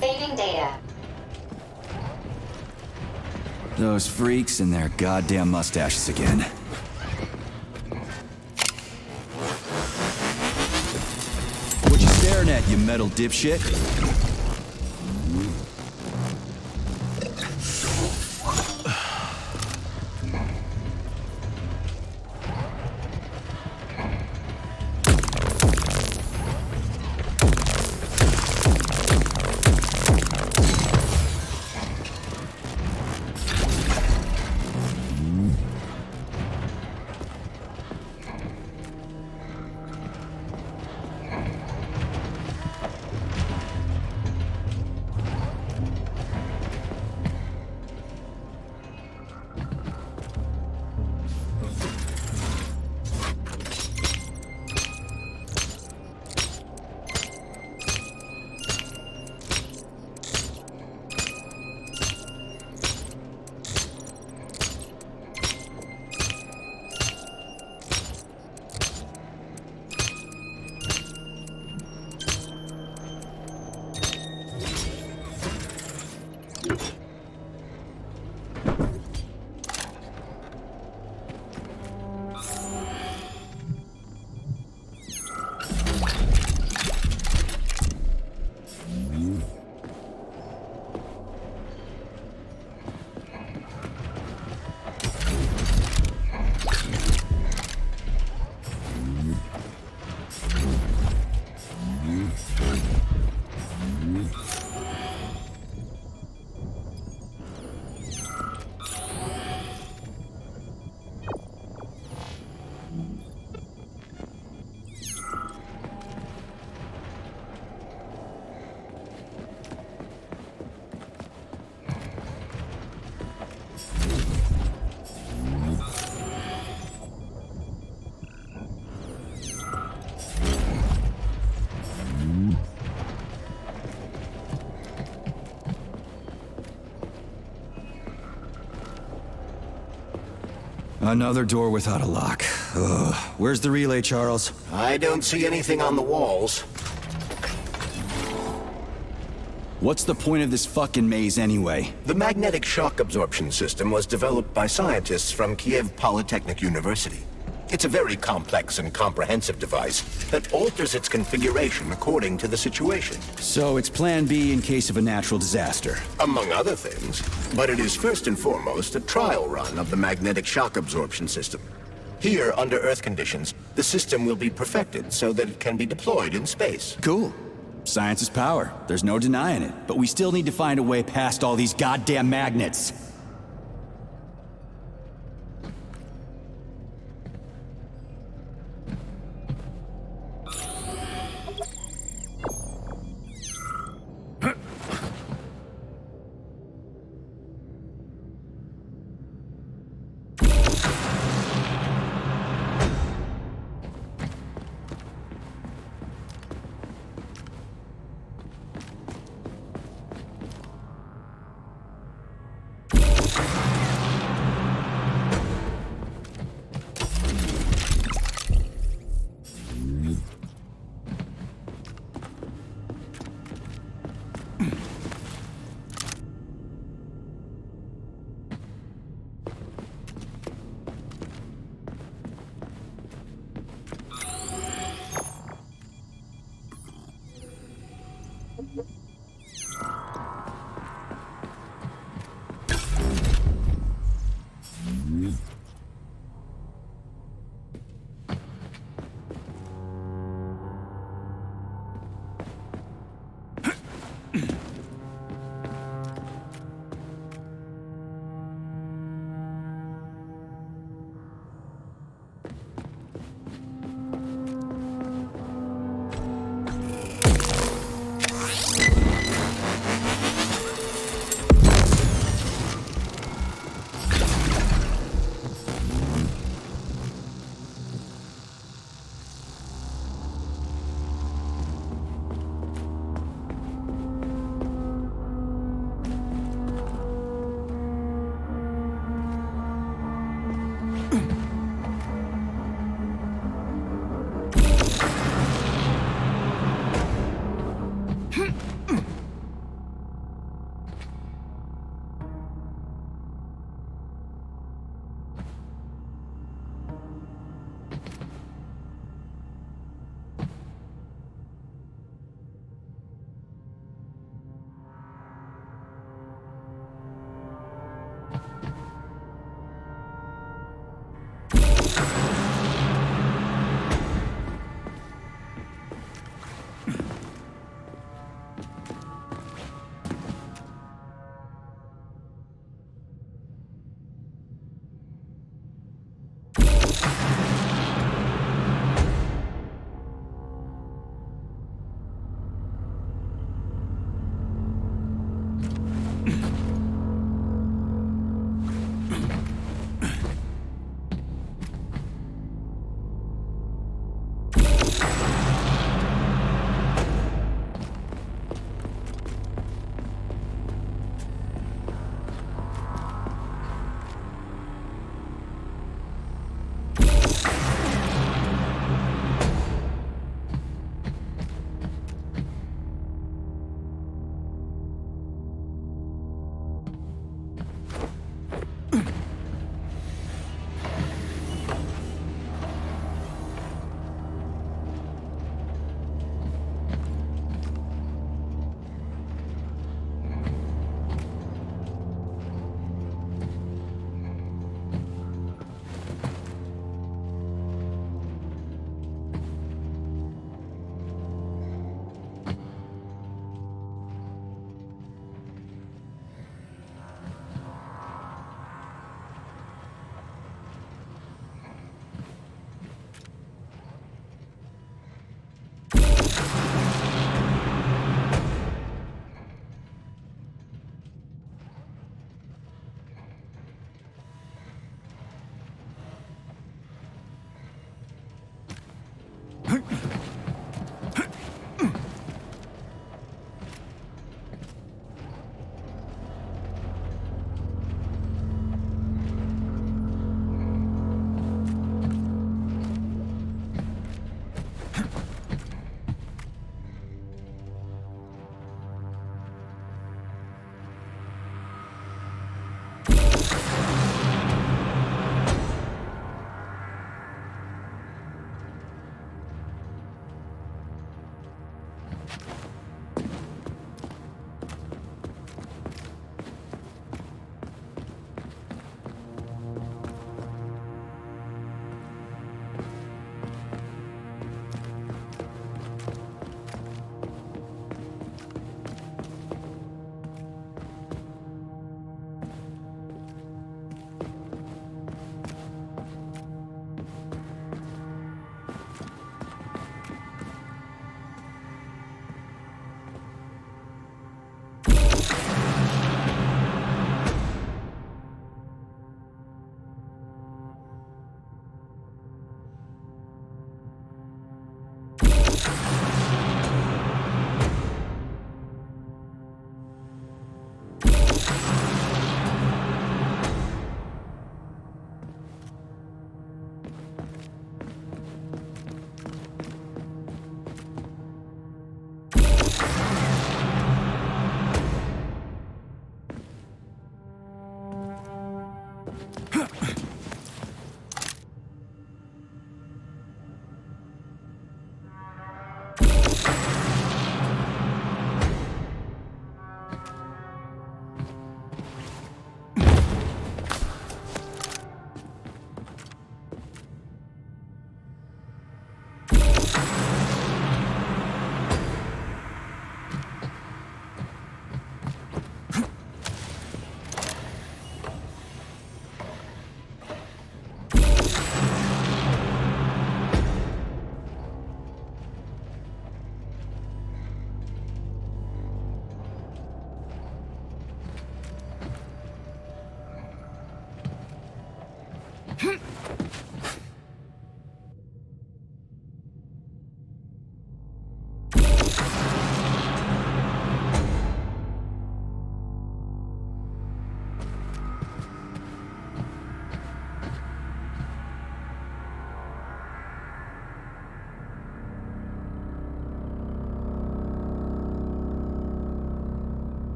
Saving data. Those freaks and their goddamn mustaches again. What you staring at, you metal dipshit? Another door without a lock. Ugh. Where's the relay, Charles? I don't see anything on the walls. What's the point of this fucking maze anyway? The magnetic shock absorption system was developed by scientists from Kiev Polytechnic University. It's a very complex and comprehensive device that alters its configuration according to the situation. So it's plan B in case of a natural disaster. Among other things. But it is first and foremost a trial run of the magnetic shock absorption system. Here, under Earth conditions, the system will be perfected so that it can be deployed in space. Cool. Science is power. There's no denying it. But we still need to find a way past all these goddamn magnets.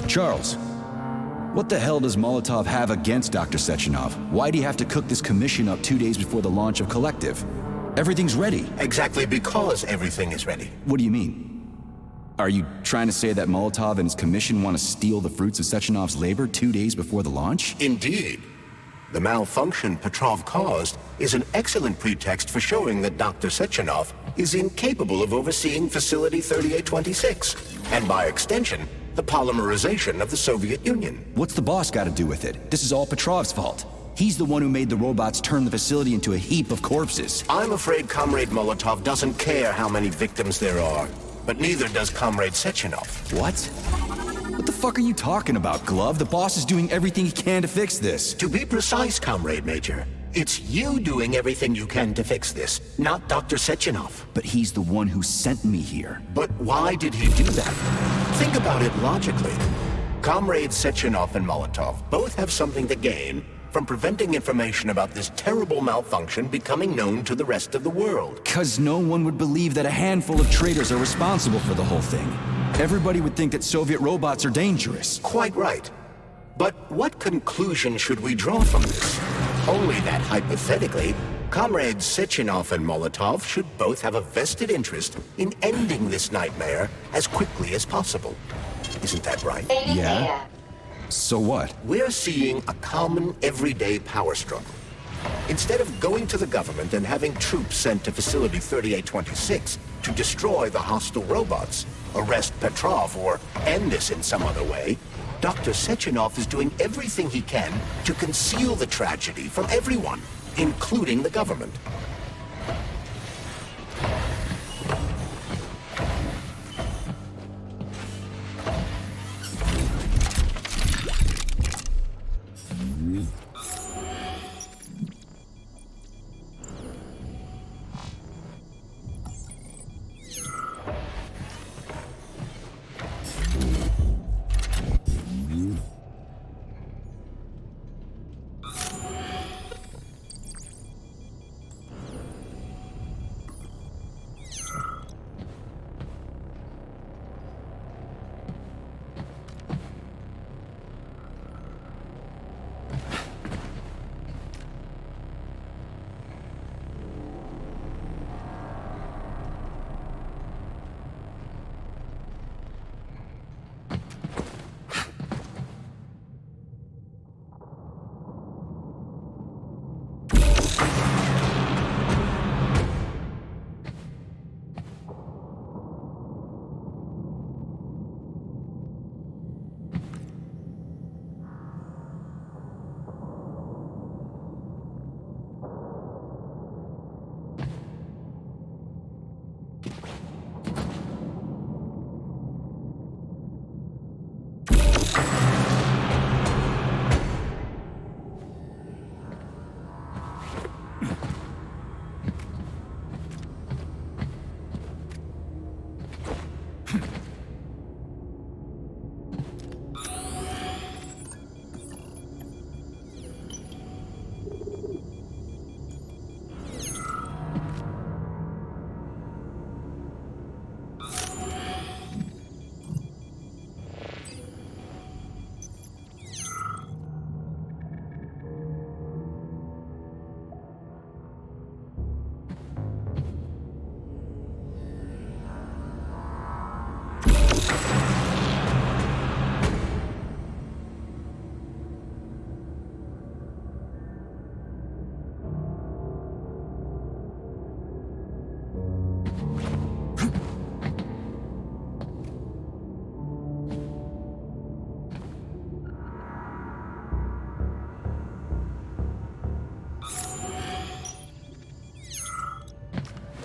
Charles, what the hell does Molotov have against Dr. Sechenov? Why'd he have to cook this commission up 2 days before the launch of Collective? Everything's ready. Exactly because everything is ready. What do you mean? Are you trying to say that Molotov and his commission want to steal the fruits of Sechenov's labor 2 days before the launch? Indeed. The malfunction Petrov caused is an excellent pretext for showing that Dr. Sechenov is incapable of overseeing Facility 3826, and by extension, the polymerization of the Soviet Union. What's the boss got to do with it? This is all Petrov's fault. He's the one who made the robots turn the facility into a heap of corpses. I'm afraid Comrade Molotov doesn't care how many victims there are, but neither does Comrade Sechenov. What? What the fuck are you talking about, Glove? The boss is doing everything he can to fix this. To be precise, Comrade Major, it's you doing everything you can to fix this, not Dr. Sechenov. But he's the one who sent me here. But why did he do that? Think about it logically. Comrades Sechenov and Molotov both have something to gain from preventing information about this terrible malfunction becoming known to the rest of the world. 'Cause no one would believe that a handful of traitors are responsible for the whole thing. Everybody would think that Soviet robots are dangerous. Quite right. But what conclusion should we draw from this? Only that, hypothetically, Comrades Sechenov and Molotov should both have a vested interest in ending this nightmare as quickly as possible. Isn't that right? Yeah? So what? We're seeing a common, everyday power struggle. Instead of going to the government and having troops sent to Facility 3826 to destroy the hostile robots, arrest Petrov, or end this in some other way, Dr. Sechenov is doing everything he can to conceal the tragedy from everyone, including the government.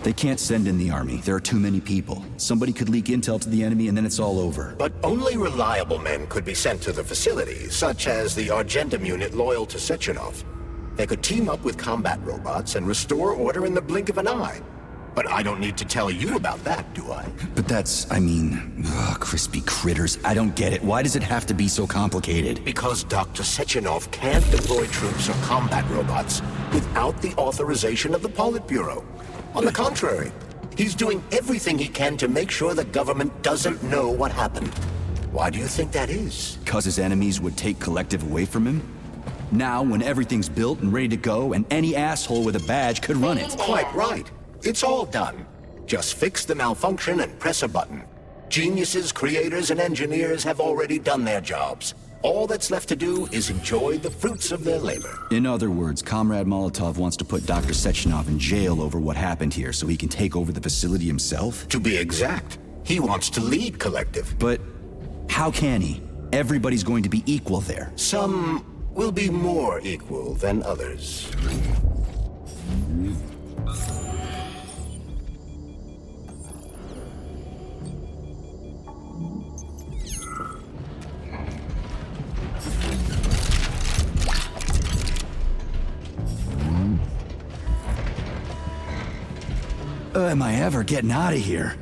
They can't send in the army. There are too many people. Somebody could leak intel to the enemy and then it's all over. But only reliable men could be sent to the facility, such as the Argentum unit loyal to Sechenov. They could team up with combat robots and restore order in the blink of an eye. But I don't need to tell you about that, do I? But that's, crispy critters. I don't get it. Why does it have to be so complicated? Because Dr. Sechenov can't deploy troops or combat robots without the authorization of the Politburo. On the contrary, he's doing everything he can to make sure the government doesn't know what happened. Why do you think that is? Because his enemies would take Collective away from him? Now, when everything's built and ready to go, and any asshole with a badge could run it. Quite right. It's all done. Just fix the malfunction and press a button. Geniuses, creators, and engineers have already done their jobs. All that's left to do is enjoy the fruits of their labor. In other words, Comrade Molotov wants to put Dr. Sechenov in jail over what happened here so he can take over the facility himself? To be exact, he wants to lead Collective. But how can he? Everybody's going to be equal there. Some will be more equal than others. Am I ever getting out of here?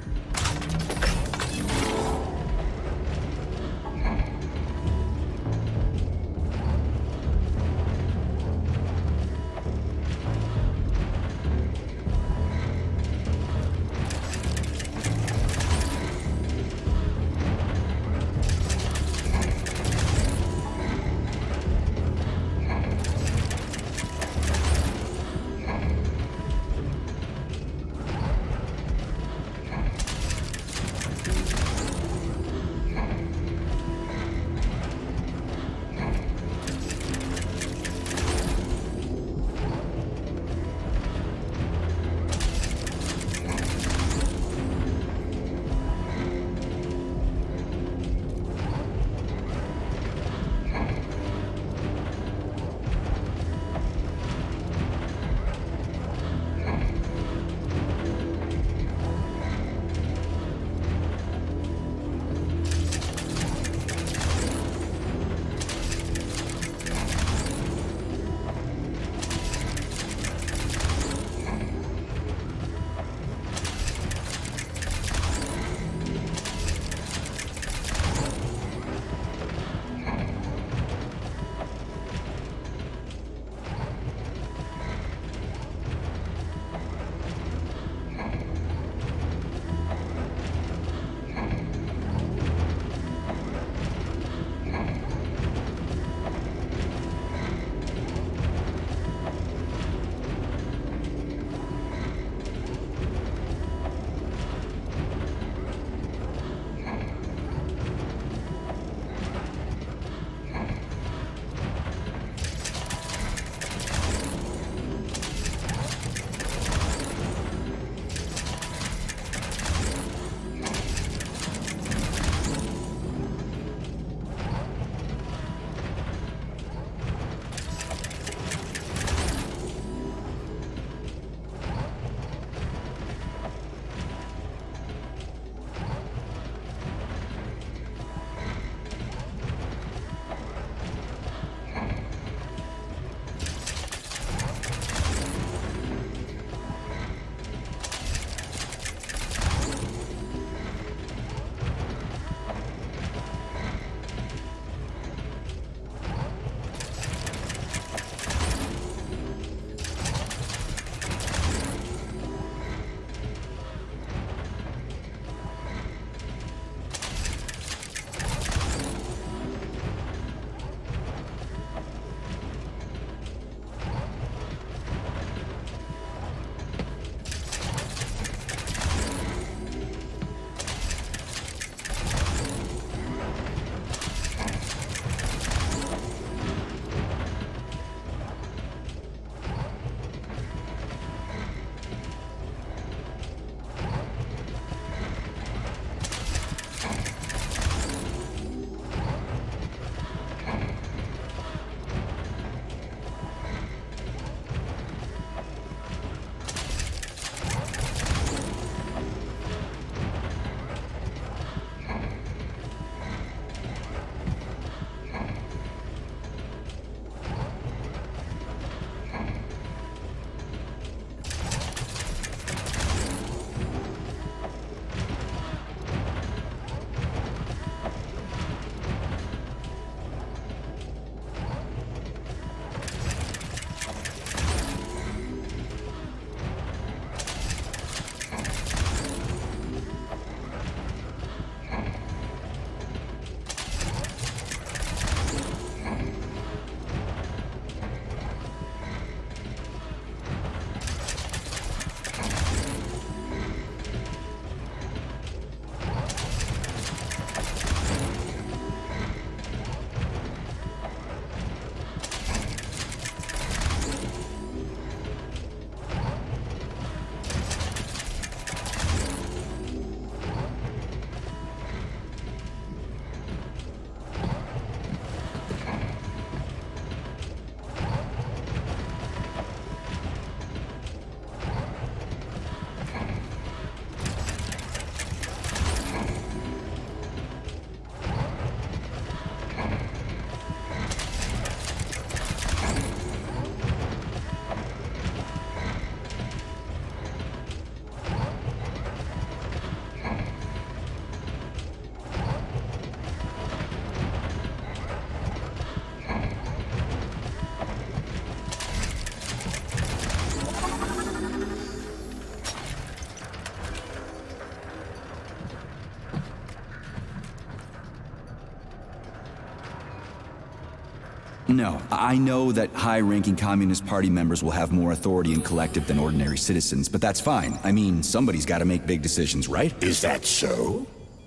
No, I know that high-ranking Communist Party members will have more authority in Collective than ordinary citizens, but that's fine. I mean, somebody's got to make big decisions, right? Is that so?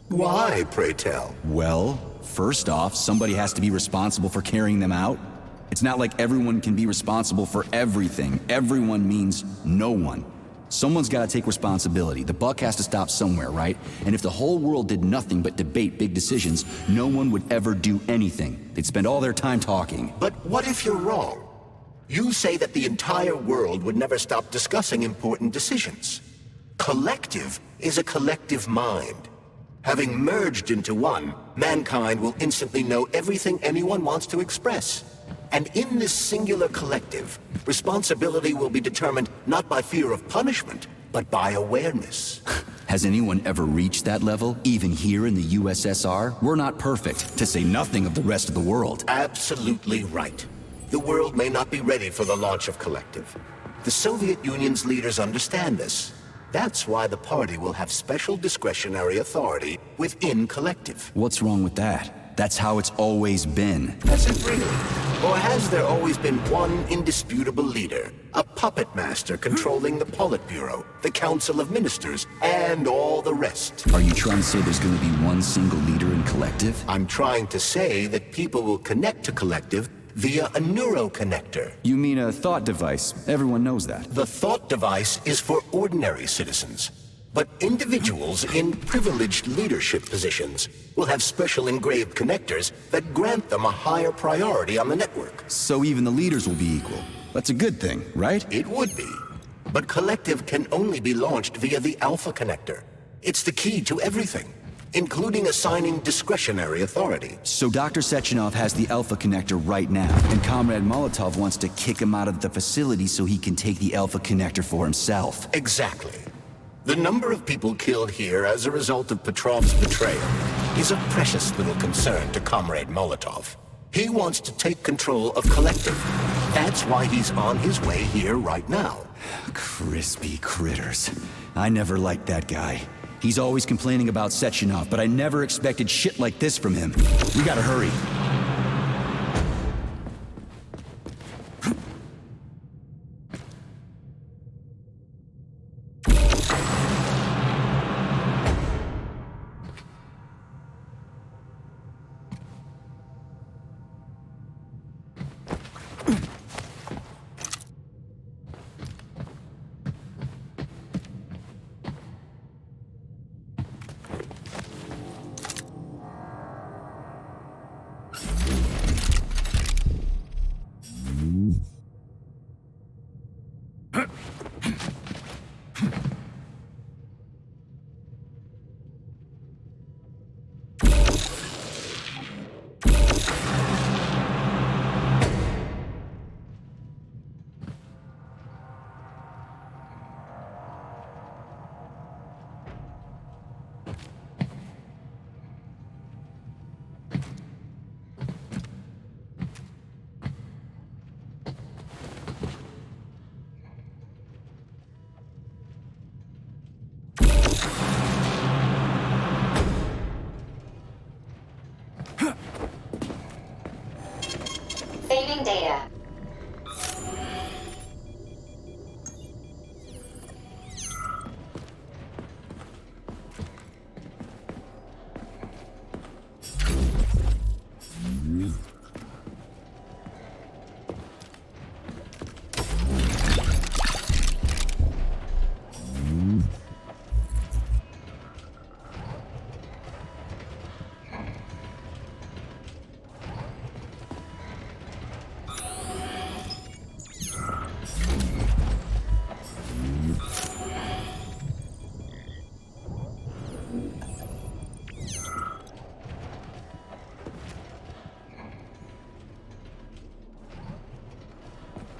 Why, pray tell? Well, first off, somebody has to be responsible for carrying them out. It's not like everyone can be responsible for everything. Everyone means no one. Someone's got to take responsibility. The buck has to stop somewhere, right? And if the whole world did nothing but debate big decisions, no one would ever do anything. They'd spend all their time talking. But what if you're wrong? You say that the entire world would never stop discussing important decisions. Collective is a collective mind. Having merged into one, mankind will instantly know everything anyone wants to express. And in this singular collective, responsibility will be determined not by fear of punishment, but by awareness. Has anyone ever reached that level, even here in the USSR? We're not perfect, to say nothing of the rest of the world. Absolutely right. The world may not be ready for the launch of Collective. The Soviet Union's leaders understand this. That's why the party will have special discretionary authority within Collective. What's wrong with that? That's how it's always been. Has it really? Or has there always been one indisputable leader? A puppet master controlling the Politburo, the Council of Ministers, and all the rest? Are you trying to say there's going to be one single leader in Collective? I'm trying to say that people will connect to Collective via a neuroconnector. You mean a thought device? Everyone knows that. The thought device is for ordinary citizens. But individuals in privileged leadership positions will have special engraved connectors that grant them a higher priority on the network. So even the leaders will be equal. That's a good thing, right? It would be. But Collective can only be launched via the Alpha Connector. It's the key to everything, including assigning discretionary authority. So Dr. Sechenov has the Alpha Connector right now, and Comrade Molotov wants to kick him out of the facility so he can take the Alpha Connector for himself. Exactly. The number of people killed here as a result of Petrov's betrayal is a precious little concern to Comrade Molotov. He wants to take control of Collective. That's why he's on his way here right now. Crispy critters. I never liked that guy. He's always complaining about Sechenov, but I never expected shit like this from him. We gotta hurry. Saving data.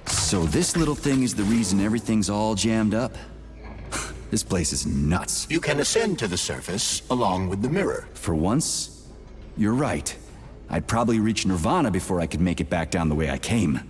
So this little thing is the reason everything's all jammed up? This place is nuts. You can ascend to the surface along with the mirror. For once, you're right. I'd probably reach Nirvana before I could make it back down the way I came.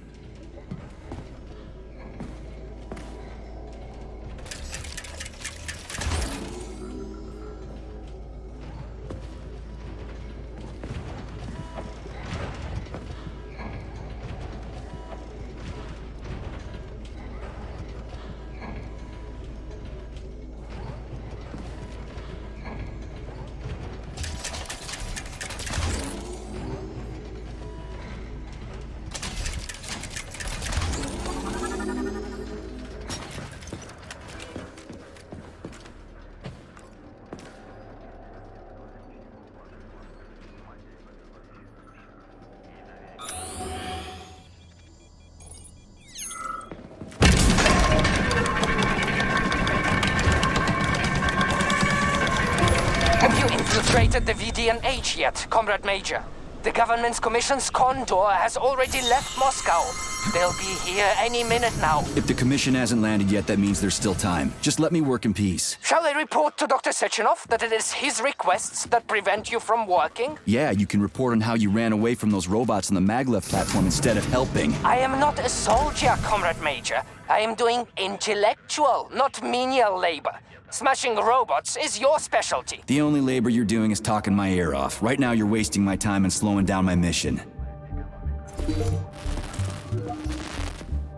entered the VDNH yet, Comrade Major. The government's commission's condor has already left Moscow. They'll be here any minute now. If the commission hasn't landed yet, that means there's still time. Just let me work in peace. Shall I report to Dr. Sechenov that it is his requests that prevent you from working? Yeah, you can report on how you ran away from those robots on the maglev platform instead of helping. I am not a soldier, Comrade Major. I am doing intellectual, not menial labor. Smashing robots is your specialty. The only labor you're doing is talking my ear off. Right now you're wasting my time and slowing down my mission.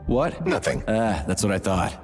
What? Nothing. That's what I thought.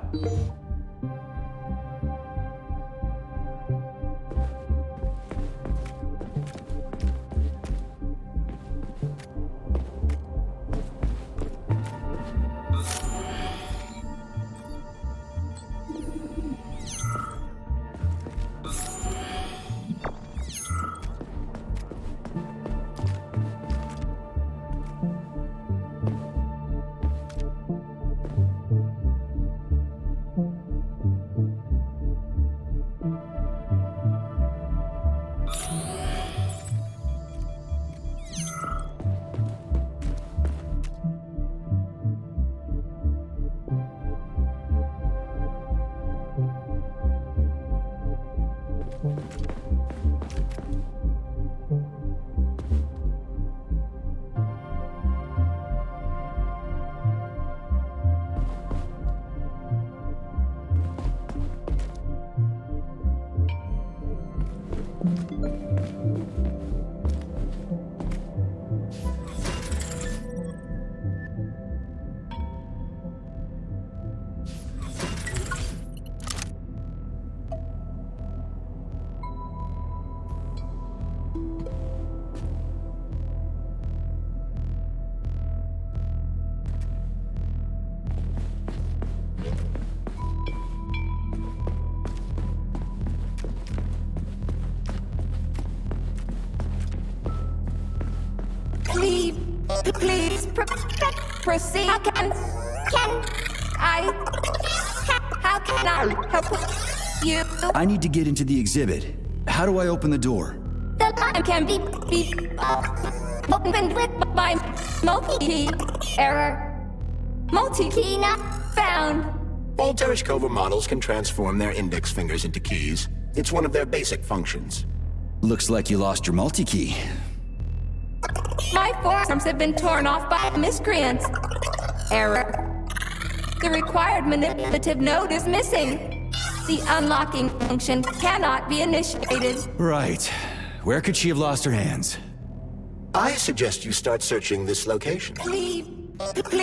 Please proceed. How can I help you? I need to get into the exhibit. How do I open the door? The line can be opened with my multi-key. Error. Multi-key not found. All Tereshkova models can transform their index fingers into keys. It's one of their basic functions. Looks like you lost your multi-key. My forearms have been torn off by miscreants. Error. The required manipulative node is missing. The unlocking function cannot be initiated. Right. Where could she have lost her hands? I suggest you start searching this location. Please,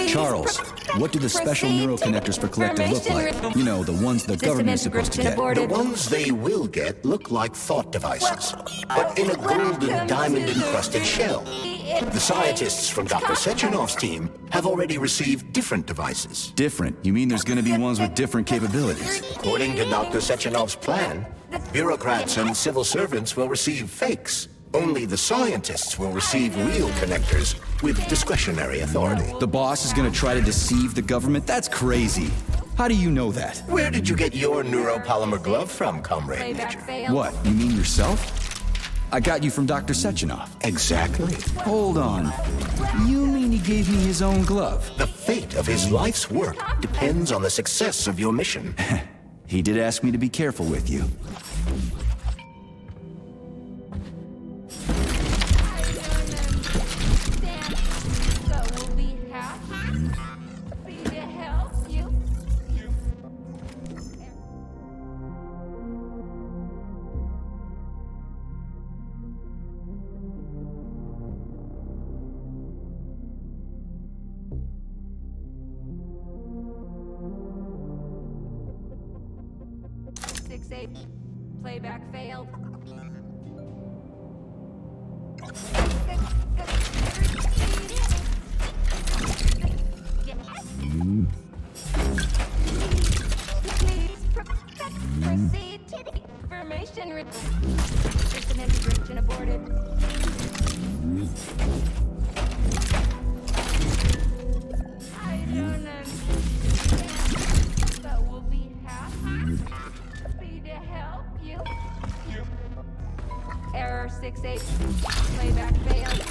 Charles, what do the special neuroconnectors for Collective look like? You know, the ones the government is supposed to get. The ones they will get look like thought devices, but in a golden diamond-encrusted shell. The scientists from Dr. Sechenov's team have already received different devices. Different? You mean there's gonna be ones with different capabilities? According to Dr. Sechenov's plan, bureaucrats and civil servants will receive fakes. Only the scientists will receive real connectors with discretionary authority. The boss is gonna try to deceive the government? That's crazy. How do you know that? Where did you get your neuropolymer glove from, Comrade Major? What, you mean yourself? I got you from Dr. Sechenov. Exactly. Hold on. You mean he gave me his own glove? The fate of his life's work depends on the success of your mission. He did ask me to be careful with you. Playback failed. Please proceed to the information. System integration aborted. I don't understand, but we'll be happy to help you. Error 6 6-8. Playback failed.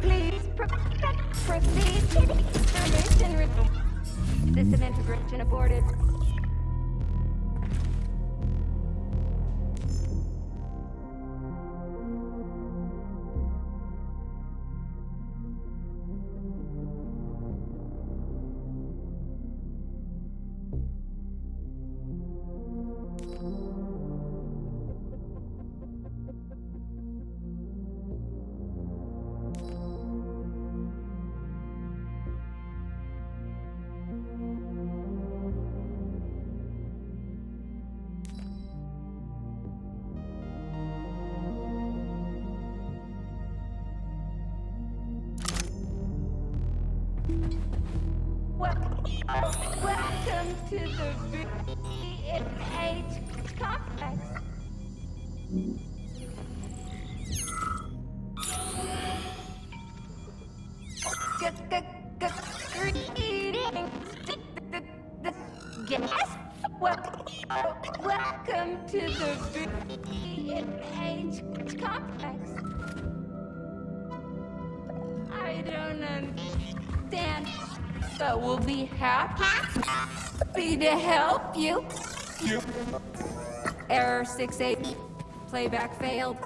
Please proceed. System integration aborted. Welcome to the VH complex. Yes. Welcome to the VH complex. I don't understand, but we'll be happy to help you. Error 6-8. Playback failed.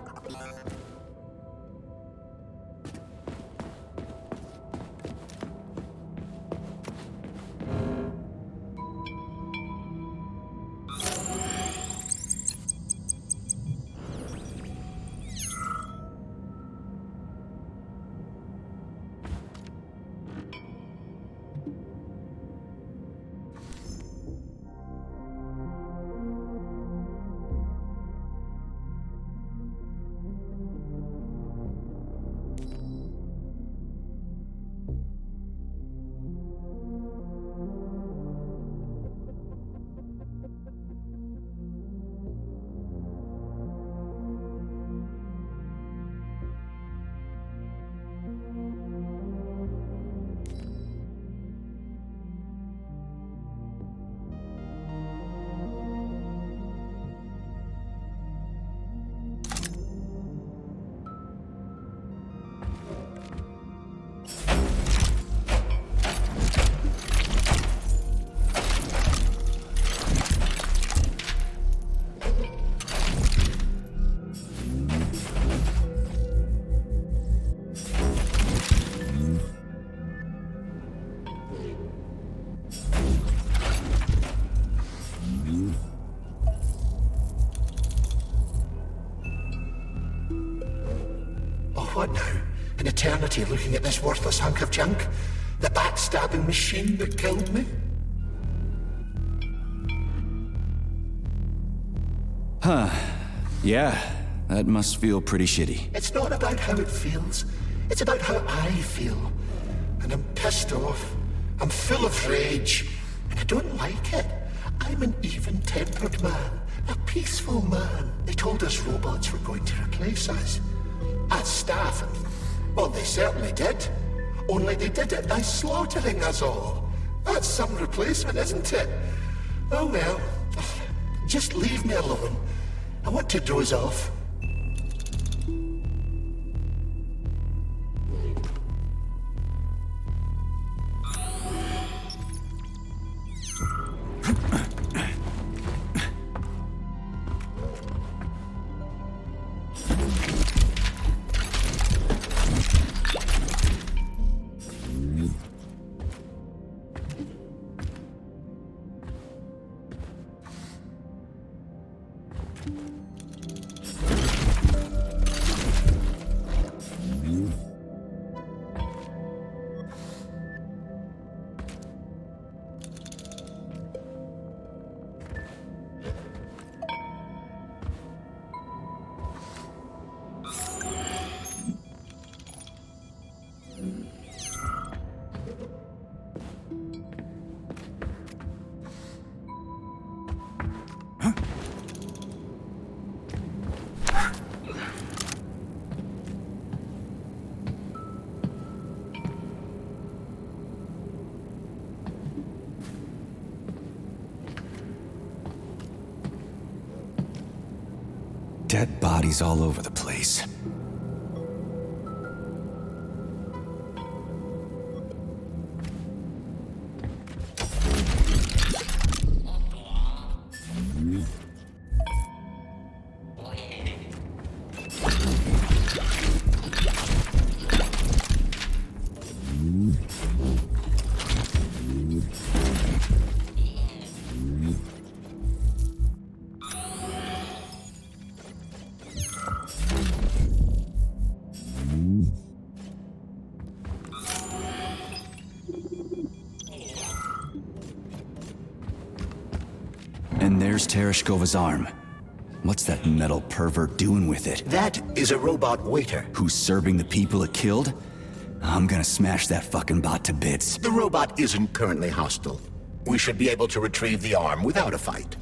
What now? An eternity looking at this worthless hunk of junk? The backstabbing machine that killed me? Huh. Yeah, that must feel pretty shitty. It's not about how it feels. It's about how I feel. And I'm pissed off. I'm full of rage. And I don't like it. I'm an even-tempered man. A peaceful man. They told us robots were going to replace us. As staff, well, they certainly did. Only they did it by slaughtering us all. That's some replacement, isn't it? Oh well, just leave me alone. I want to doze off. Dead bodies all over the place. And there's Tereshkova's arm. What's that metal pervert doing with it? That is a robot waiter. Who's serving the people it killed? I'm gonna smash that fucking bot to bits. The robot isn't currently hostile. We should be able to retrieve the arm without a fight.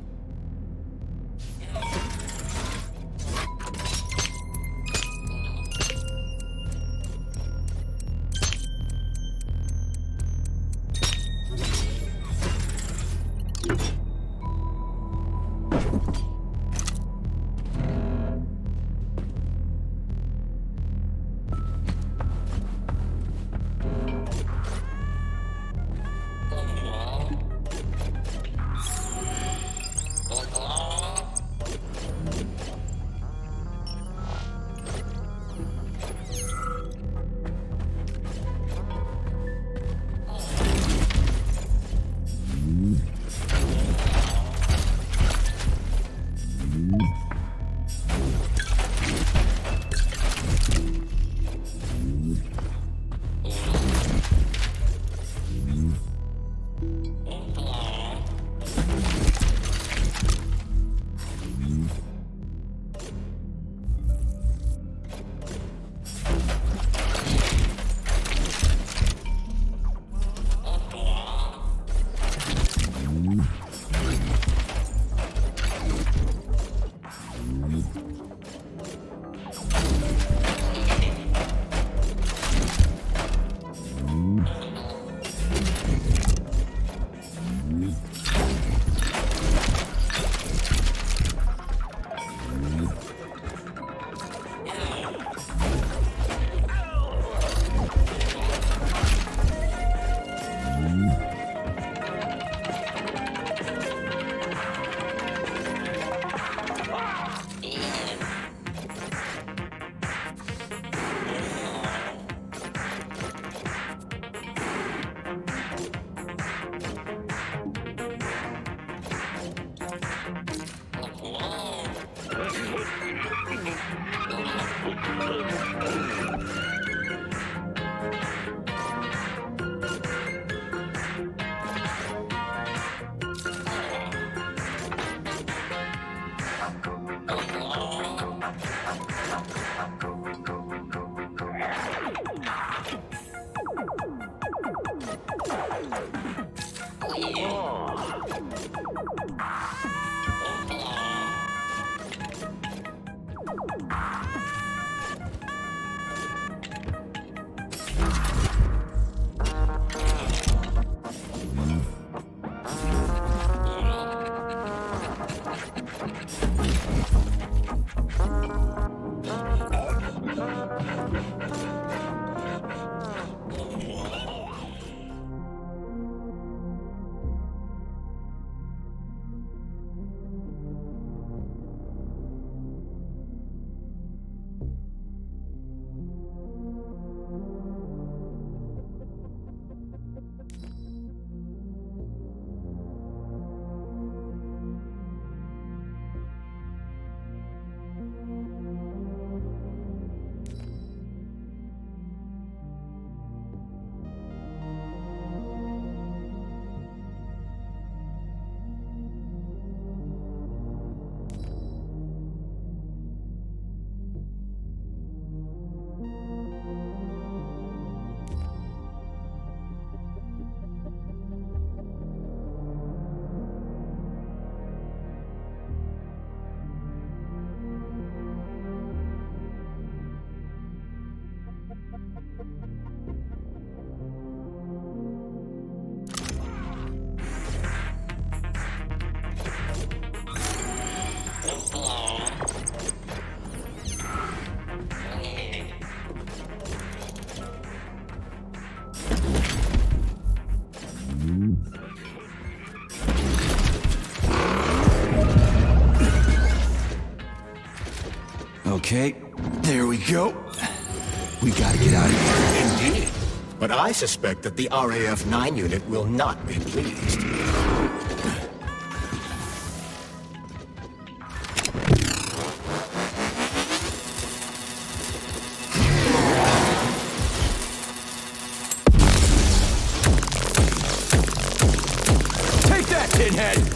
Okay, there we go. We gotta get out of here. Indeed. But I suspect that the RAF 9 unit will not be pleased. Take that, Pinhead!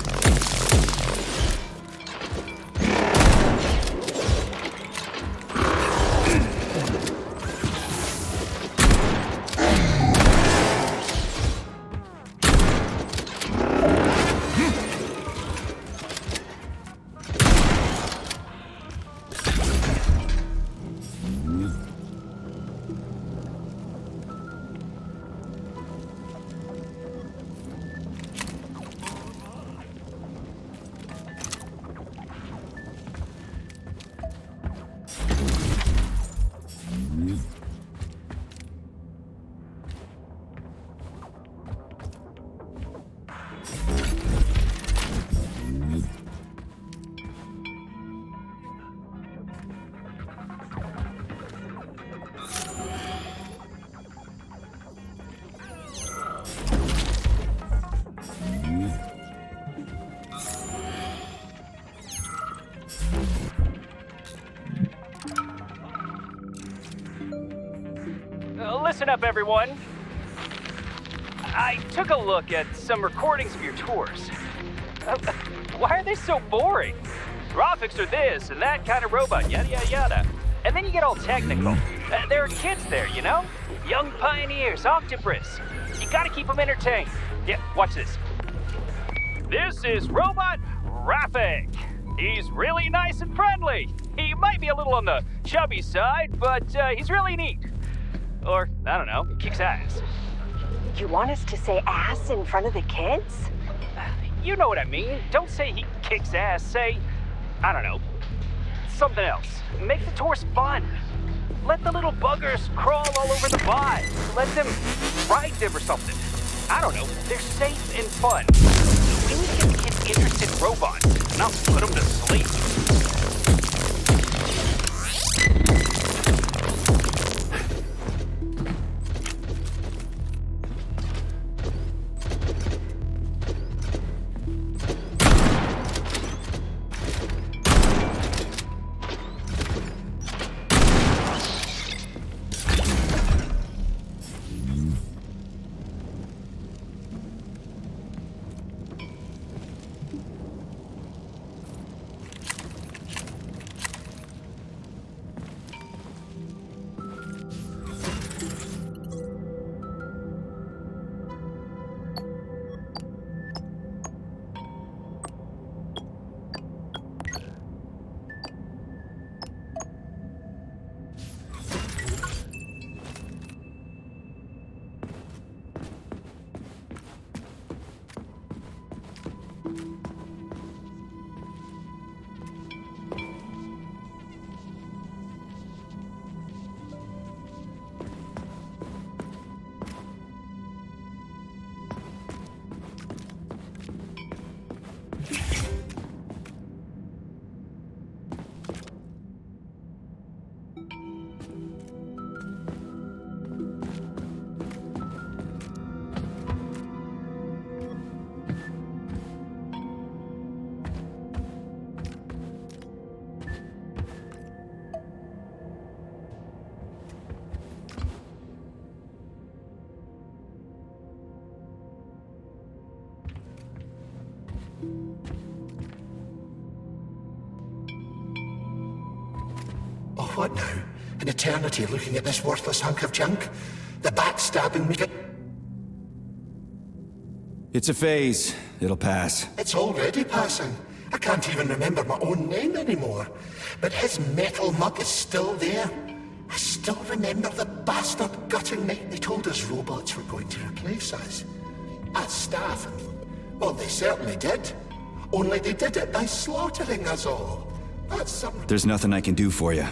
Listen up, everyone. I took a look at some recordings of your tours. Why are they so boring? Graphics are this and that kind of robot, yada yada yada. And then you get all technical. There are kids there, you know? Young pioneers, octopus. You gotta keep them entertained. Yeah, watch this. This is Robot Raffic. He's really nice and friendly. He might be a little on the chubby side, but he's really neat. Or, I don't know, he kicks ass. You want us to say ass in front of the kids? You know what I mean. Don't say he kicks ass. Say, I don't know, something else. Make the tours fun. Let the little buggers crawl all over the bod. Let them ride them or something. I don't know. They're safe and fun. We need to get the kids interested in robots, not put them to sleep. Oh, what now? An eternity looking at this worthless hunk of junk? The backstabbing me. It's a phase. It'll pass. It's already passing. I can't even remember my own name anymore. But his metal mug is still there. I still remember the bastard gutting me. They told us robots were going to replace us. As staff. Well, they certainly did. Only they did it by slaughtering us all. That's some... There's nothing I can do for you.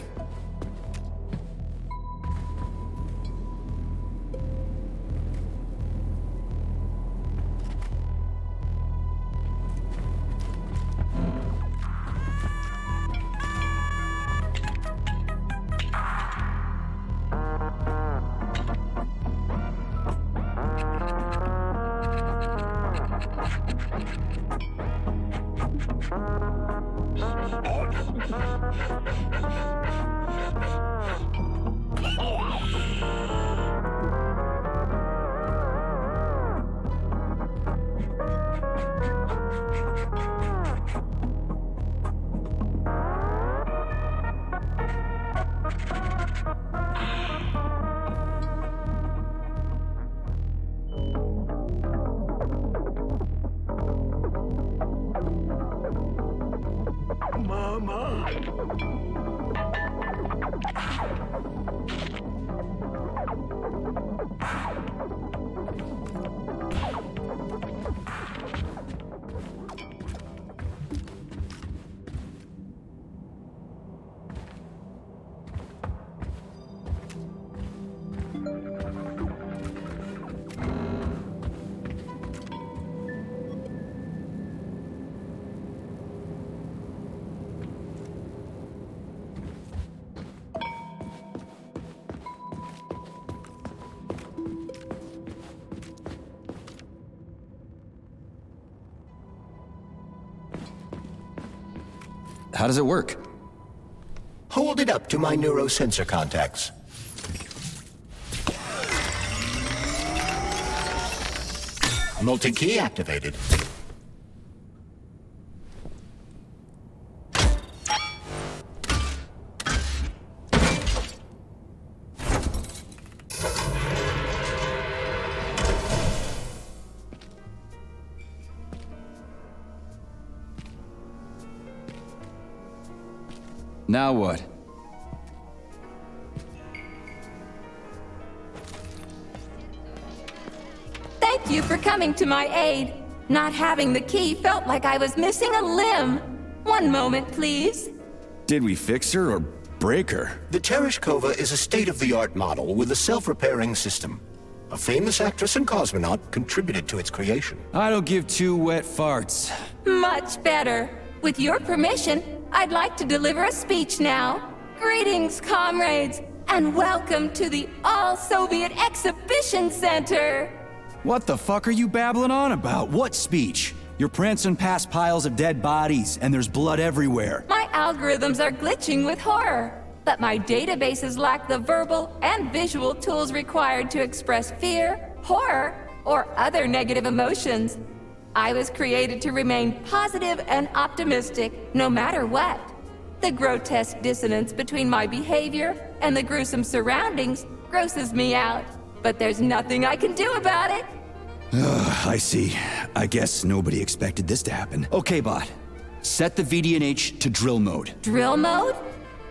How does it work? Hold it up to my neurosensor contacts. Multi-key activated. Now what? Thank you for coming to my aid. Not having the key felt like I was missing a limb. One moment, please. Did we fix her or break her? The Tereshkova is a state-of-the-art model with a self-repairing system. A famous actress and cosmonaut contributed to its creation. I don't give two wet farts. Much better. With your permission, I'd like to deliver a speech now. Greetings, comrades, and welcome to the All-Soviet Exhibition Center. What the fuck are you babbling on about? What speech? You're prancing past piles of dead bodies, and there's blood everywhere. My algorithms are glitching with horror, but my databases lack the verbal and visual tools required to express fear, horror, or other negative emotions. I was created to remain positive and optimistic, no matter what. The grotesque dissonance between my behavior and the gruesome surroundings grosses me out, but there's nothing I can do about it. I see. I guess nobody expected this to happen. Okay, bot. Set the VDNH to drill mode. Drill mode?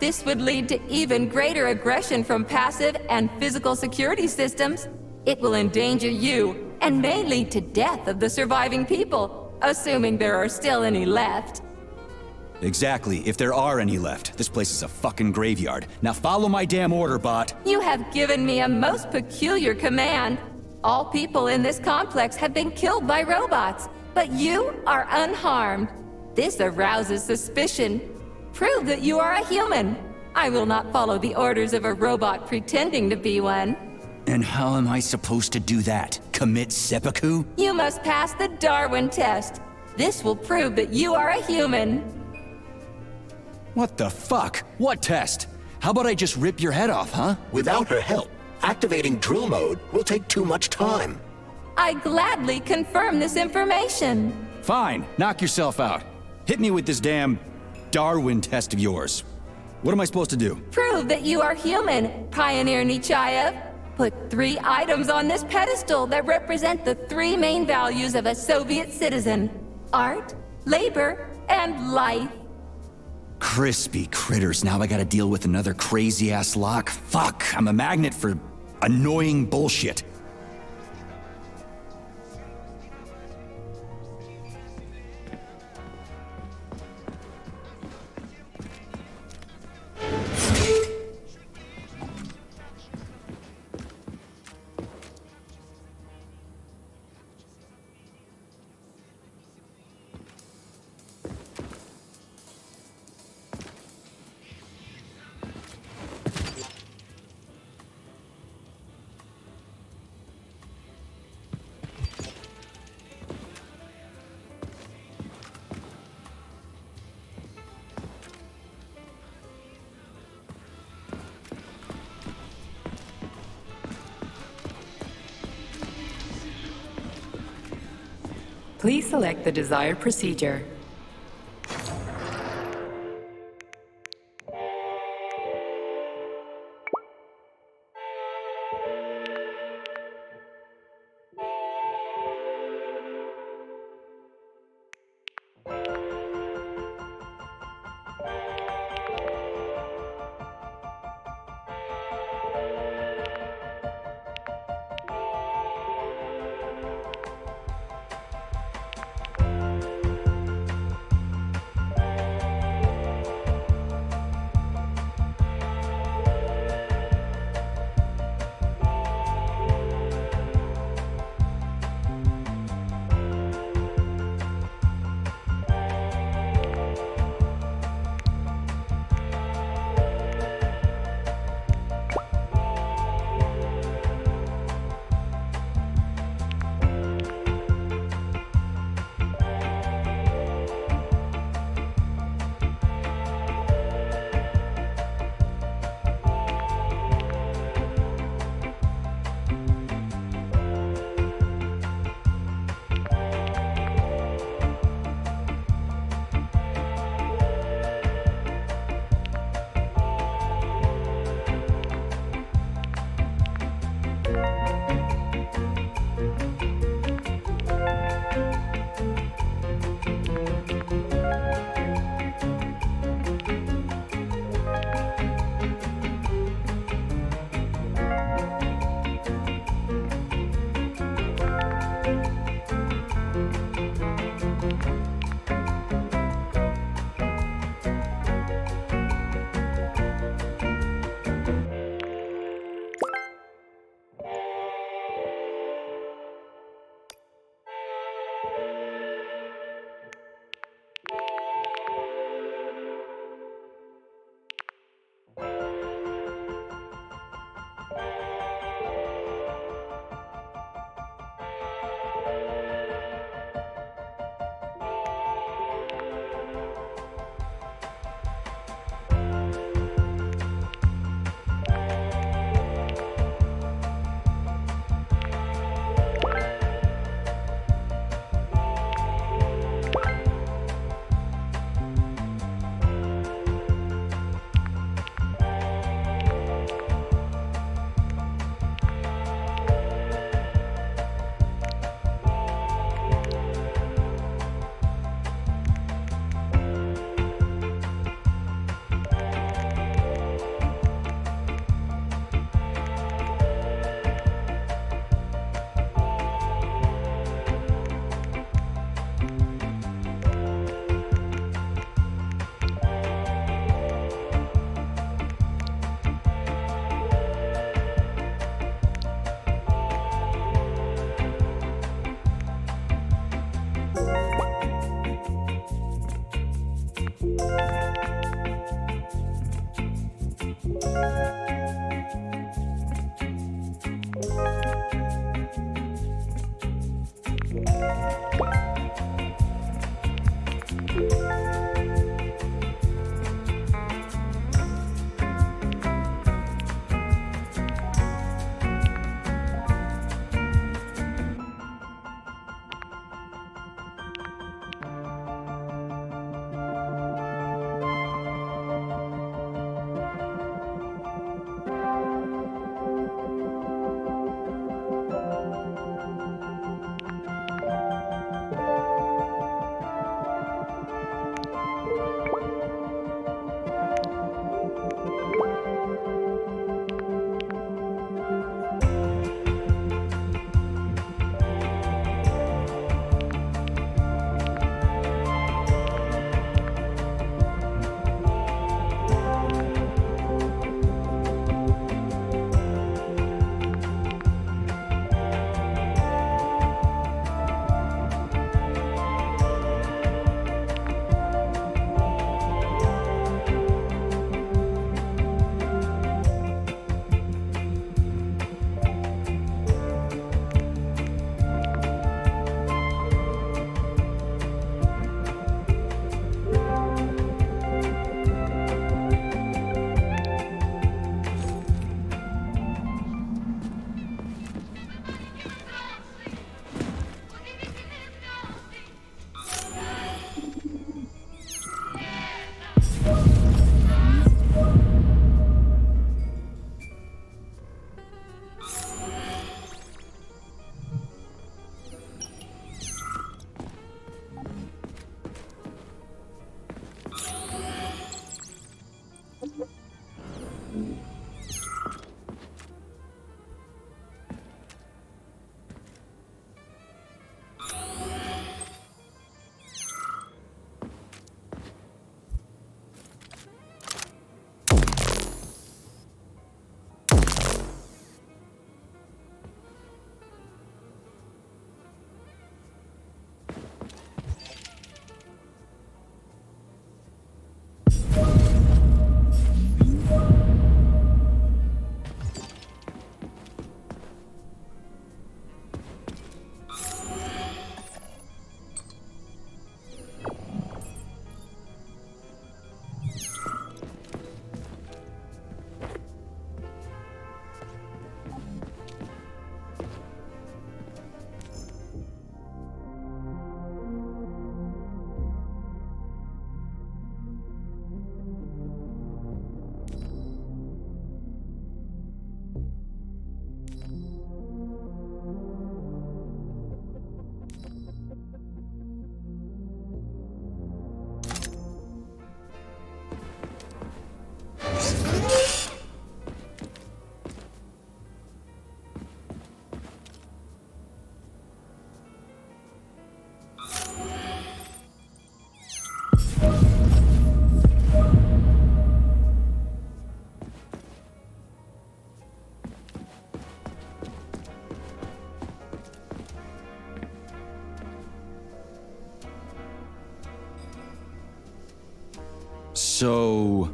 This would lead to even greater aggression from passive and physical security systems. It will endanger you, and may lead to death of the surviving people, assuming there are still any left. Exactly, if there are any left. This place is a fucking graveyard. Now follow my damn order, bot. You have given me a most peculiar command. All people in this complex have been killed by robots, but you are unharmed. This arouses suspicion. Prove that you are a human. I will not follow the orders of a robot pretending to be one. And how am I supposed to do that? Commit seppuku? You must pass the Darwin test. This will prove that you are a human. What the fuck? What test? How about I just rip your head off, huh? Without her help, activating drill mode will take too much time. I gladly confirm this information. Fine, knock yourself out. Hit me with this damn Darwin test of yours. What am I supposed to do? Prove that you are human, Pioneer Nechayev. Put 3 items on this pedestal that represent the 3 main values of a Soviet citizen: art, labor, and life. Crispy critters, now I gotta deal with another crazy-ass lock? Fuck, I'm a magnet for annoying bullshit. Please select the desired procedure. So,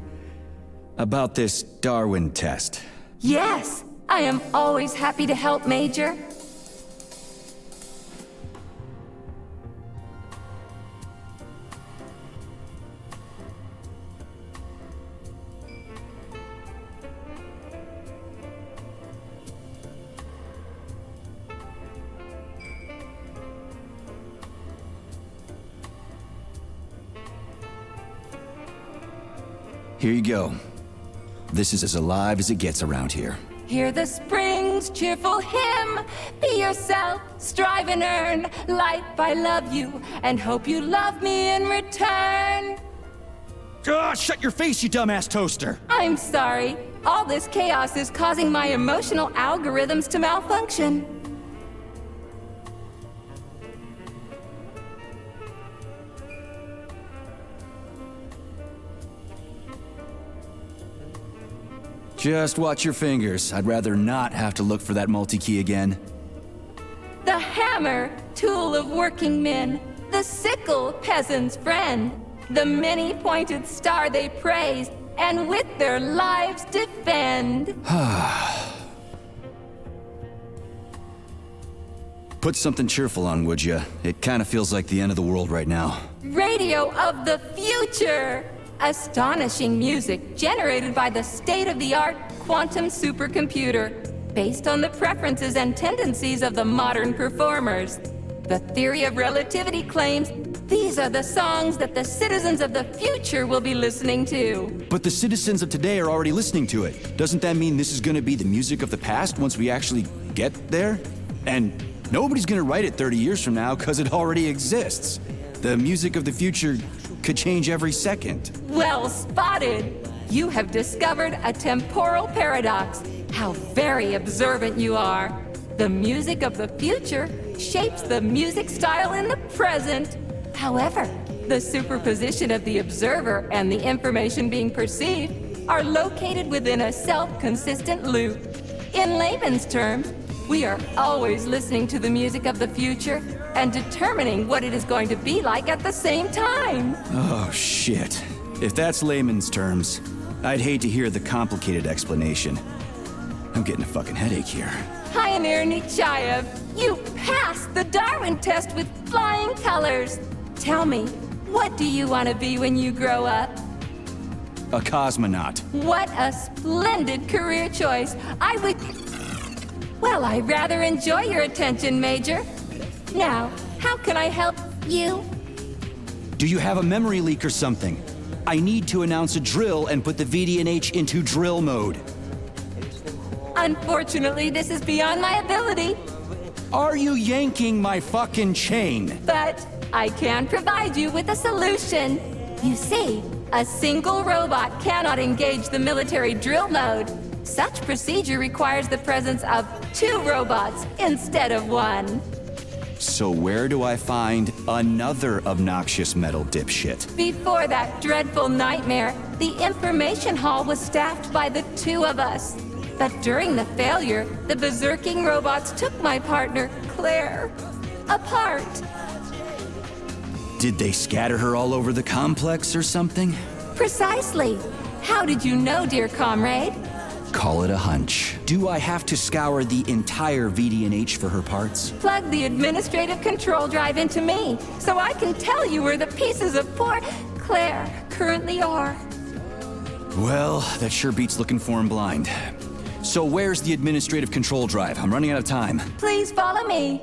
about this Darwin test. Yes, I am always happy to help, Major. Here you go. This is as alive as it gets around here. Hear the spring's cheerful hymn. Be yourself, strive and earn. Life, I love you, and hope you love me in return. Shut your face, you dumbass toaster! I'm sorry. All this chaos is causing my emotional algorithms to malfunction. Just watch your fingers. I'd rather not have to look for that multi-key again. The hammer, tool of working men. The sickle, peasant's friend. The many-pointed star they praise, and with their lives defend. Put something cheerful on, would ya? It kind of feels like the end of the world right now. Radio of the future! Astonishing music generated by the state-of-the-art quantum supercomputer, based on the preferences and tendencies of the modern performers. The theory of relativity claims these are the songs that the citizens of the future will be listening to. But the citizens of today are already listening to it. Doesn't that mean this is gonna be the music of the past once we actually get there? And nobody's gonna write it 30 years from now, because it already exists. The music of the future could change every second. Well spotted! You have discovered a temporal paradox. How very observant you are. The music of the future shapes the music style in the present. However, the superposition of the observer and the information being perceived are located within a self-consistent loop. In layman's terms, we are always listening to the music of the future and determining what it is going to be like at the same time. Oh, shit. If that's layman's terms, I'd hate to hear the complicated explanation. I'm getting a fucking headache here. Pioneer Nechayev, you passed the Darwin test with flying colors. Tell me, what do you want to be when you grow up? A cosmonaut. What a splendid career choice. Well, I rather enjoy your attention, Major. Now, how can I help you? Do you have a memory leak or something? I need to announce a drill and put the VDNH into drill mode. Unfortunately, this is beyond my ability. Are you yanking my fucking chain? But I can provide you with a solution. You see, a single robot cannot engage the military drill mode. Such procedure requires the presence of 2 robots instead of 1. So where do I find another obnoxious metal dipshit? Before that dreadful nightmare, the information hall was staffed by the 2 of us. But during the failure, the berserking robots took my partner, Claire, apart. Did they scatter her all over the complex or something? Precisely. How did you know, dear comrade? Call it a hunch. Do I have to scour the entire VDNH for her parts? Plug the administrative control drive into me, so I can tell you where the pieces of poor Claire currently are. Well, that sure beats looking for him blind. So where's the administrative control drive? I'm running out of time. Please follow me.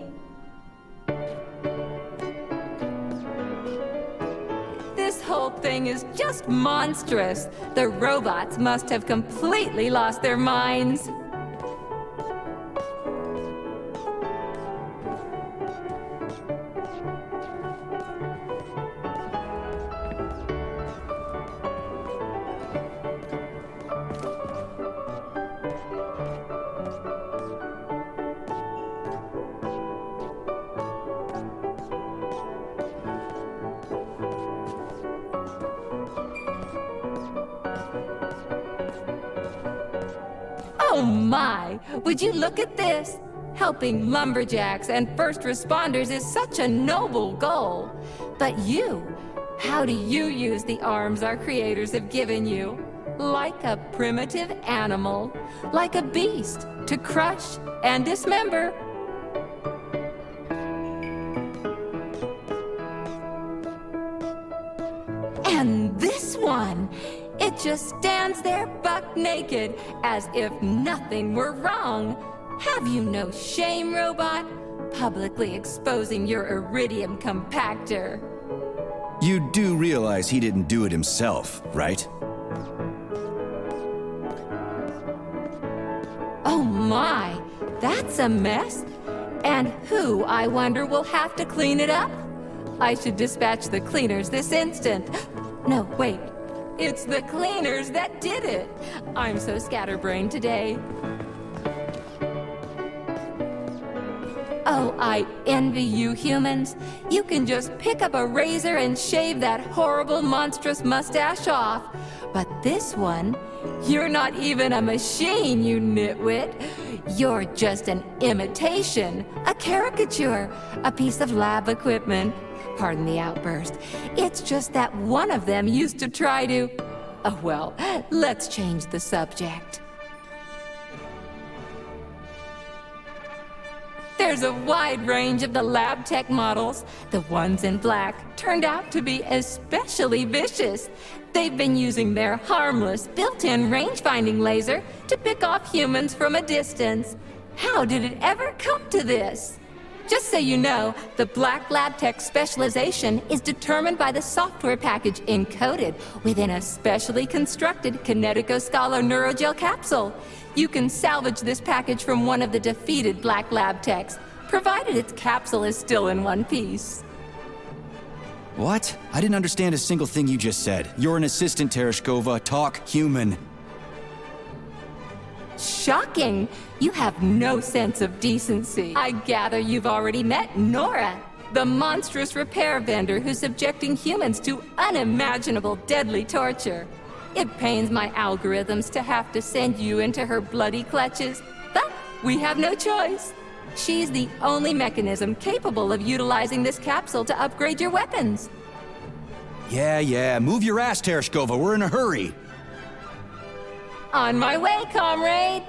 This whole thing is just monstrous. The robots must have completely lost their minds. Oh my! Would you look at this? Helping lumberjacks and first responders is such a noble goal. But you, How do you use the arms our creators have given you? Like a primitive animal, like a beast, to crush and dismember. And this one, it just stands there buck naked, as if nothing were wrong. Have you no shame, robot? Publicly exposing your iridium compactor. You do realize he didn't do it himself, right? Oh my, that's a mess. And who, I wonder, will have to clean it up? I should dispatch the cleaners this instant. No, wait. It's the cleaners that did it. I'm so scatterbrained today. Oh, I envy you humans. You can just pick up a razor and shave that horrible, monstrous mustache off. But this one, you're not even a machine, you nitwit. You're just an imitation, a caricature, a piece of lab equipment. Pardon the outburst. It's just that one of them used to try to... Oh, well, let's change the subject. There's a wide range of the lab tech models. The ones in black turned out to be especially vicious. They've been using their harmless, built-in range-finding laser to pick off humans from a distance. How did it ever come to this? Just so you know, the Black Lab Tech specialization is determined by the software package encoded within a specially constructed Kinetico-Scala Neurogel capsule. You can salvage this package from one of the defeated Black Lab Techs, provided its capsule is still in one piece. What? I didn't understand a single thing you just said. You're an assistant, Tereshkova. Talk human. Shocking! You have no sense of decency. I gather you've already met Nora, the monstrous repair vendor who's subjecting humans to unimaginable deadly torture. It pains my algorithms to have to send you into her bloody clutches, but we have no choice. She's the only mechanism capable of utilizing this capsule to upgrade your weapons. Yeah, move your ass, Tereshkova. We're in a hurry. On my way, comrade!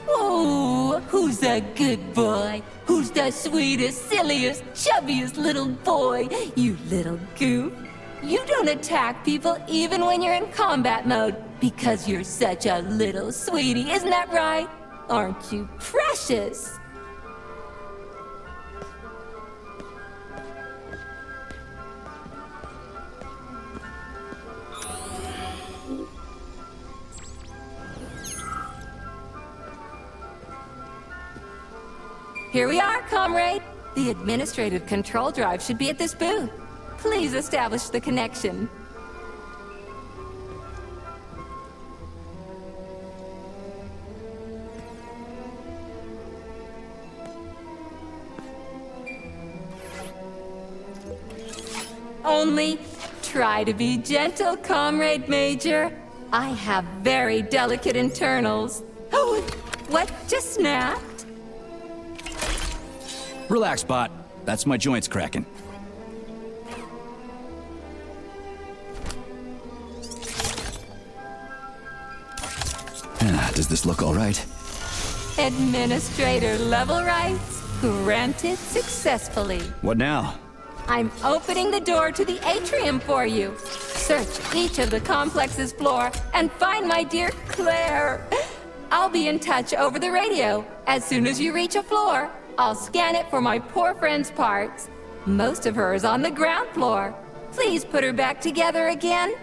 Oh, who's a good boy? Who's the sweetest, silliest, chubbiest little boy? You little goof. You don't attack people even when you're in combat mode because you're such a little sweetie, isn't that right? Aren't you precious? Here we are, comrade. The administrative control drive should be at this booth. Please establish the connection. Only try to be gentle, Comrade Major. I have very delicate internals. Oh, what just snapped? Relax, bot. That's my joints cracking. Does this look all right? Administrator level rights granted successfully. What now? I'm opening the door to the atrium for you. Search each of the complex's floor and find my dear Claire. I'll be in touch over the radio. As soon as you reach a floor, I'll scan it for my poor friend's parts. Most of her is on the ground floor. Please put her back together again.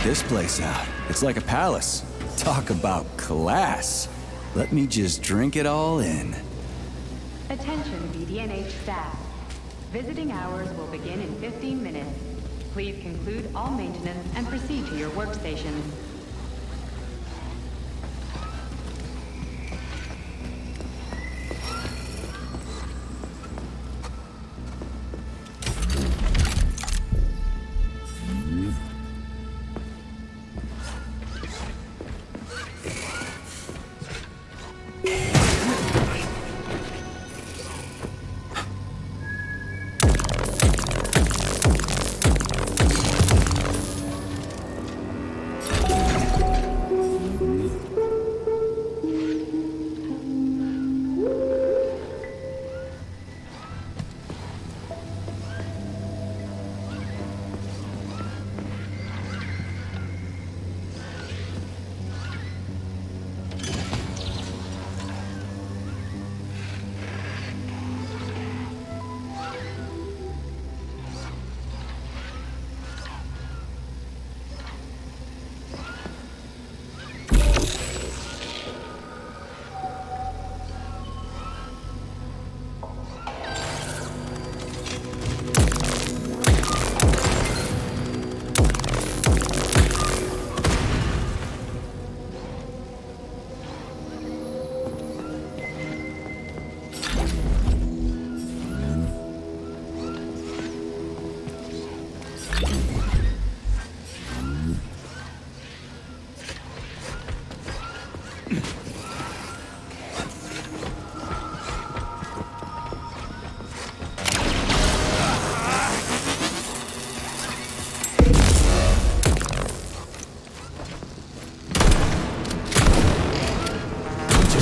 this place out. It's like a palace. Talk about class. Let me just drink it all in. Attention VDNH staff. Visiting hours will begin in 15 minutes. Please conclude all maintenance and proceed to your workstations.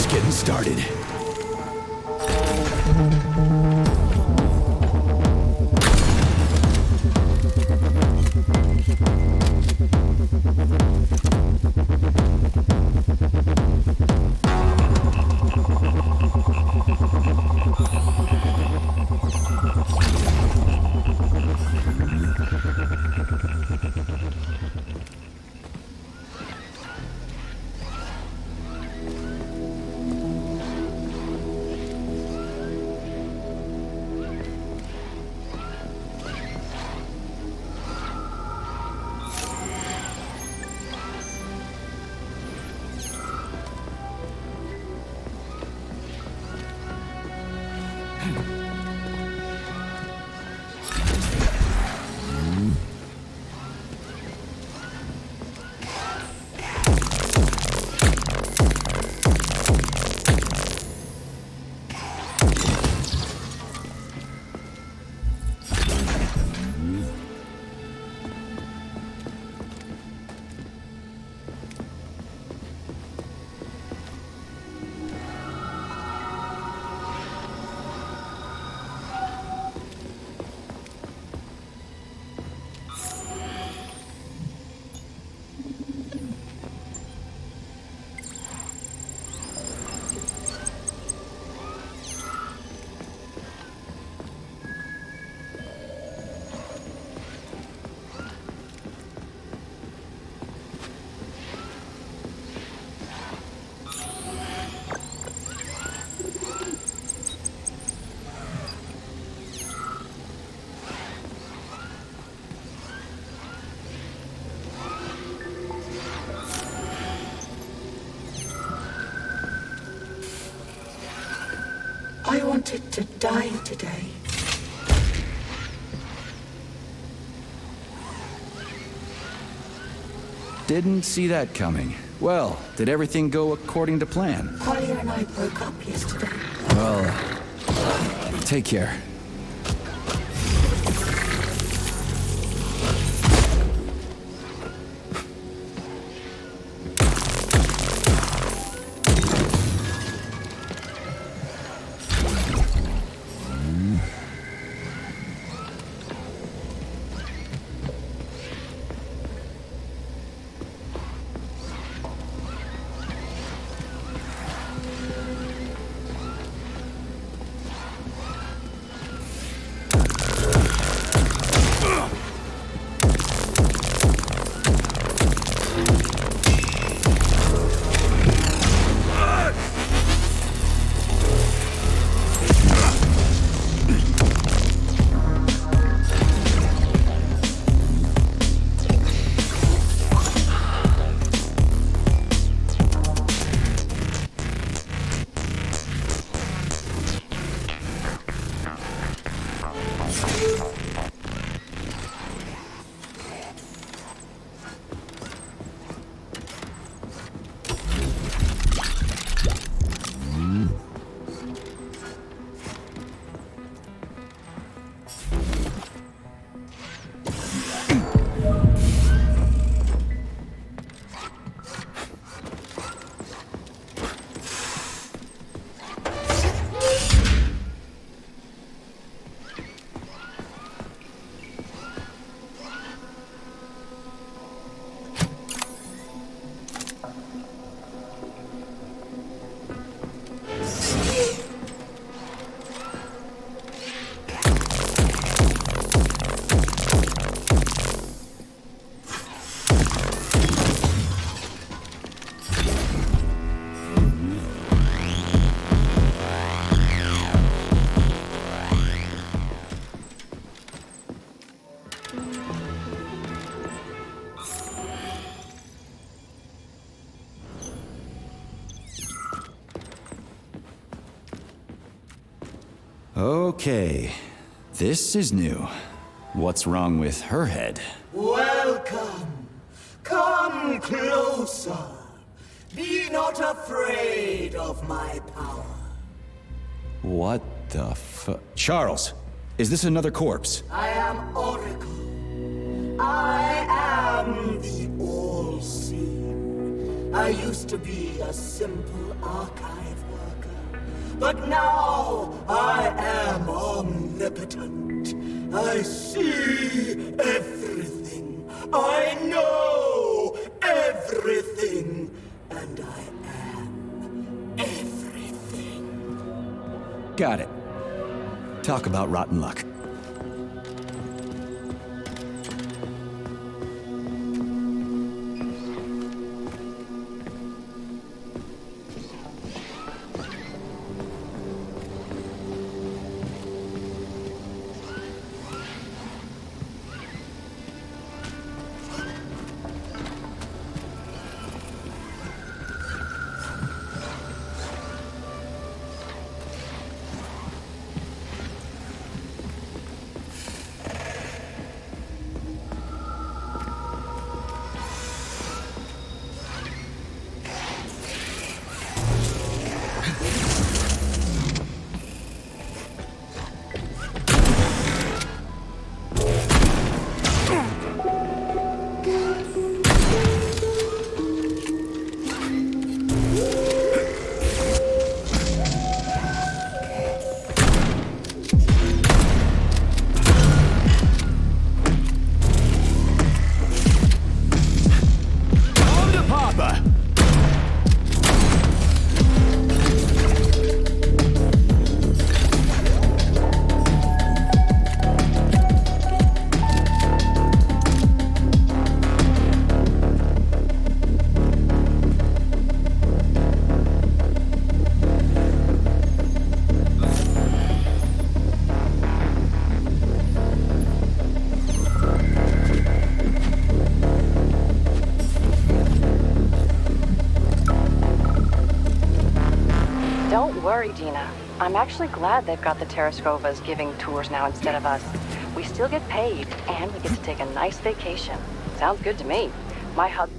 Getting started. I wanted to die today. Didn't see that coming. Well, did everything go according to plan? Holly and I broke up yesterday. Well, take care. Okay, this is new. What's wrong with her head? Welcome. Come closer. Be not afraid of my power. What the Charles, is this another corpse? I am Oracle. I am the All-Seeing. I used to be a simple archive worker, but now I am omnipotent. I see everything. I know everything. And I am everything. Got it. Talk about rotten luck. Dina. I'm actually glad they've got the Terrascovas giving tours now instead of us. We still get paid, and we get to take a nice vacation. Sounds good to me. My hub...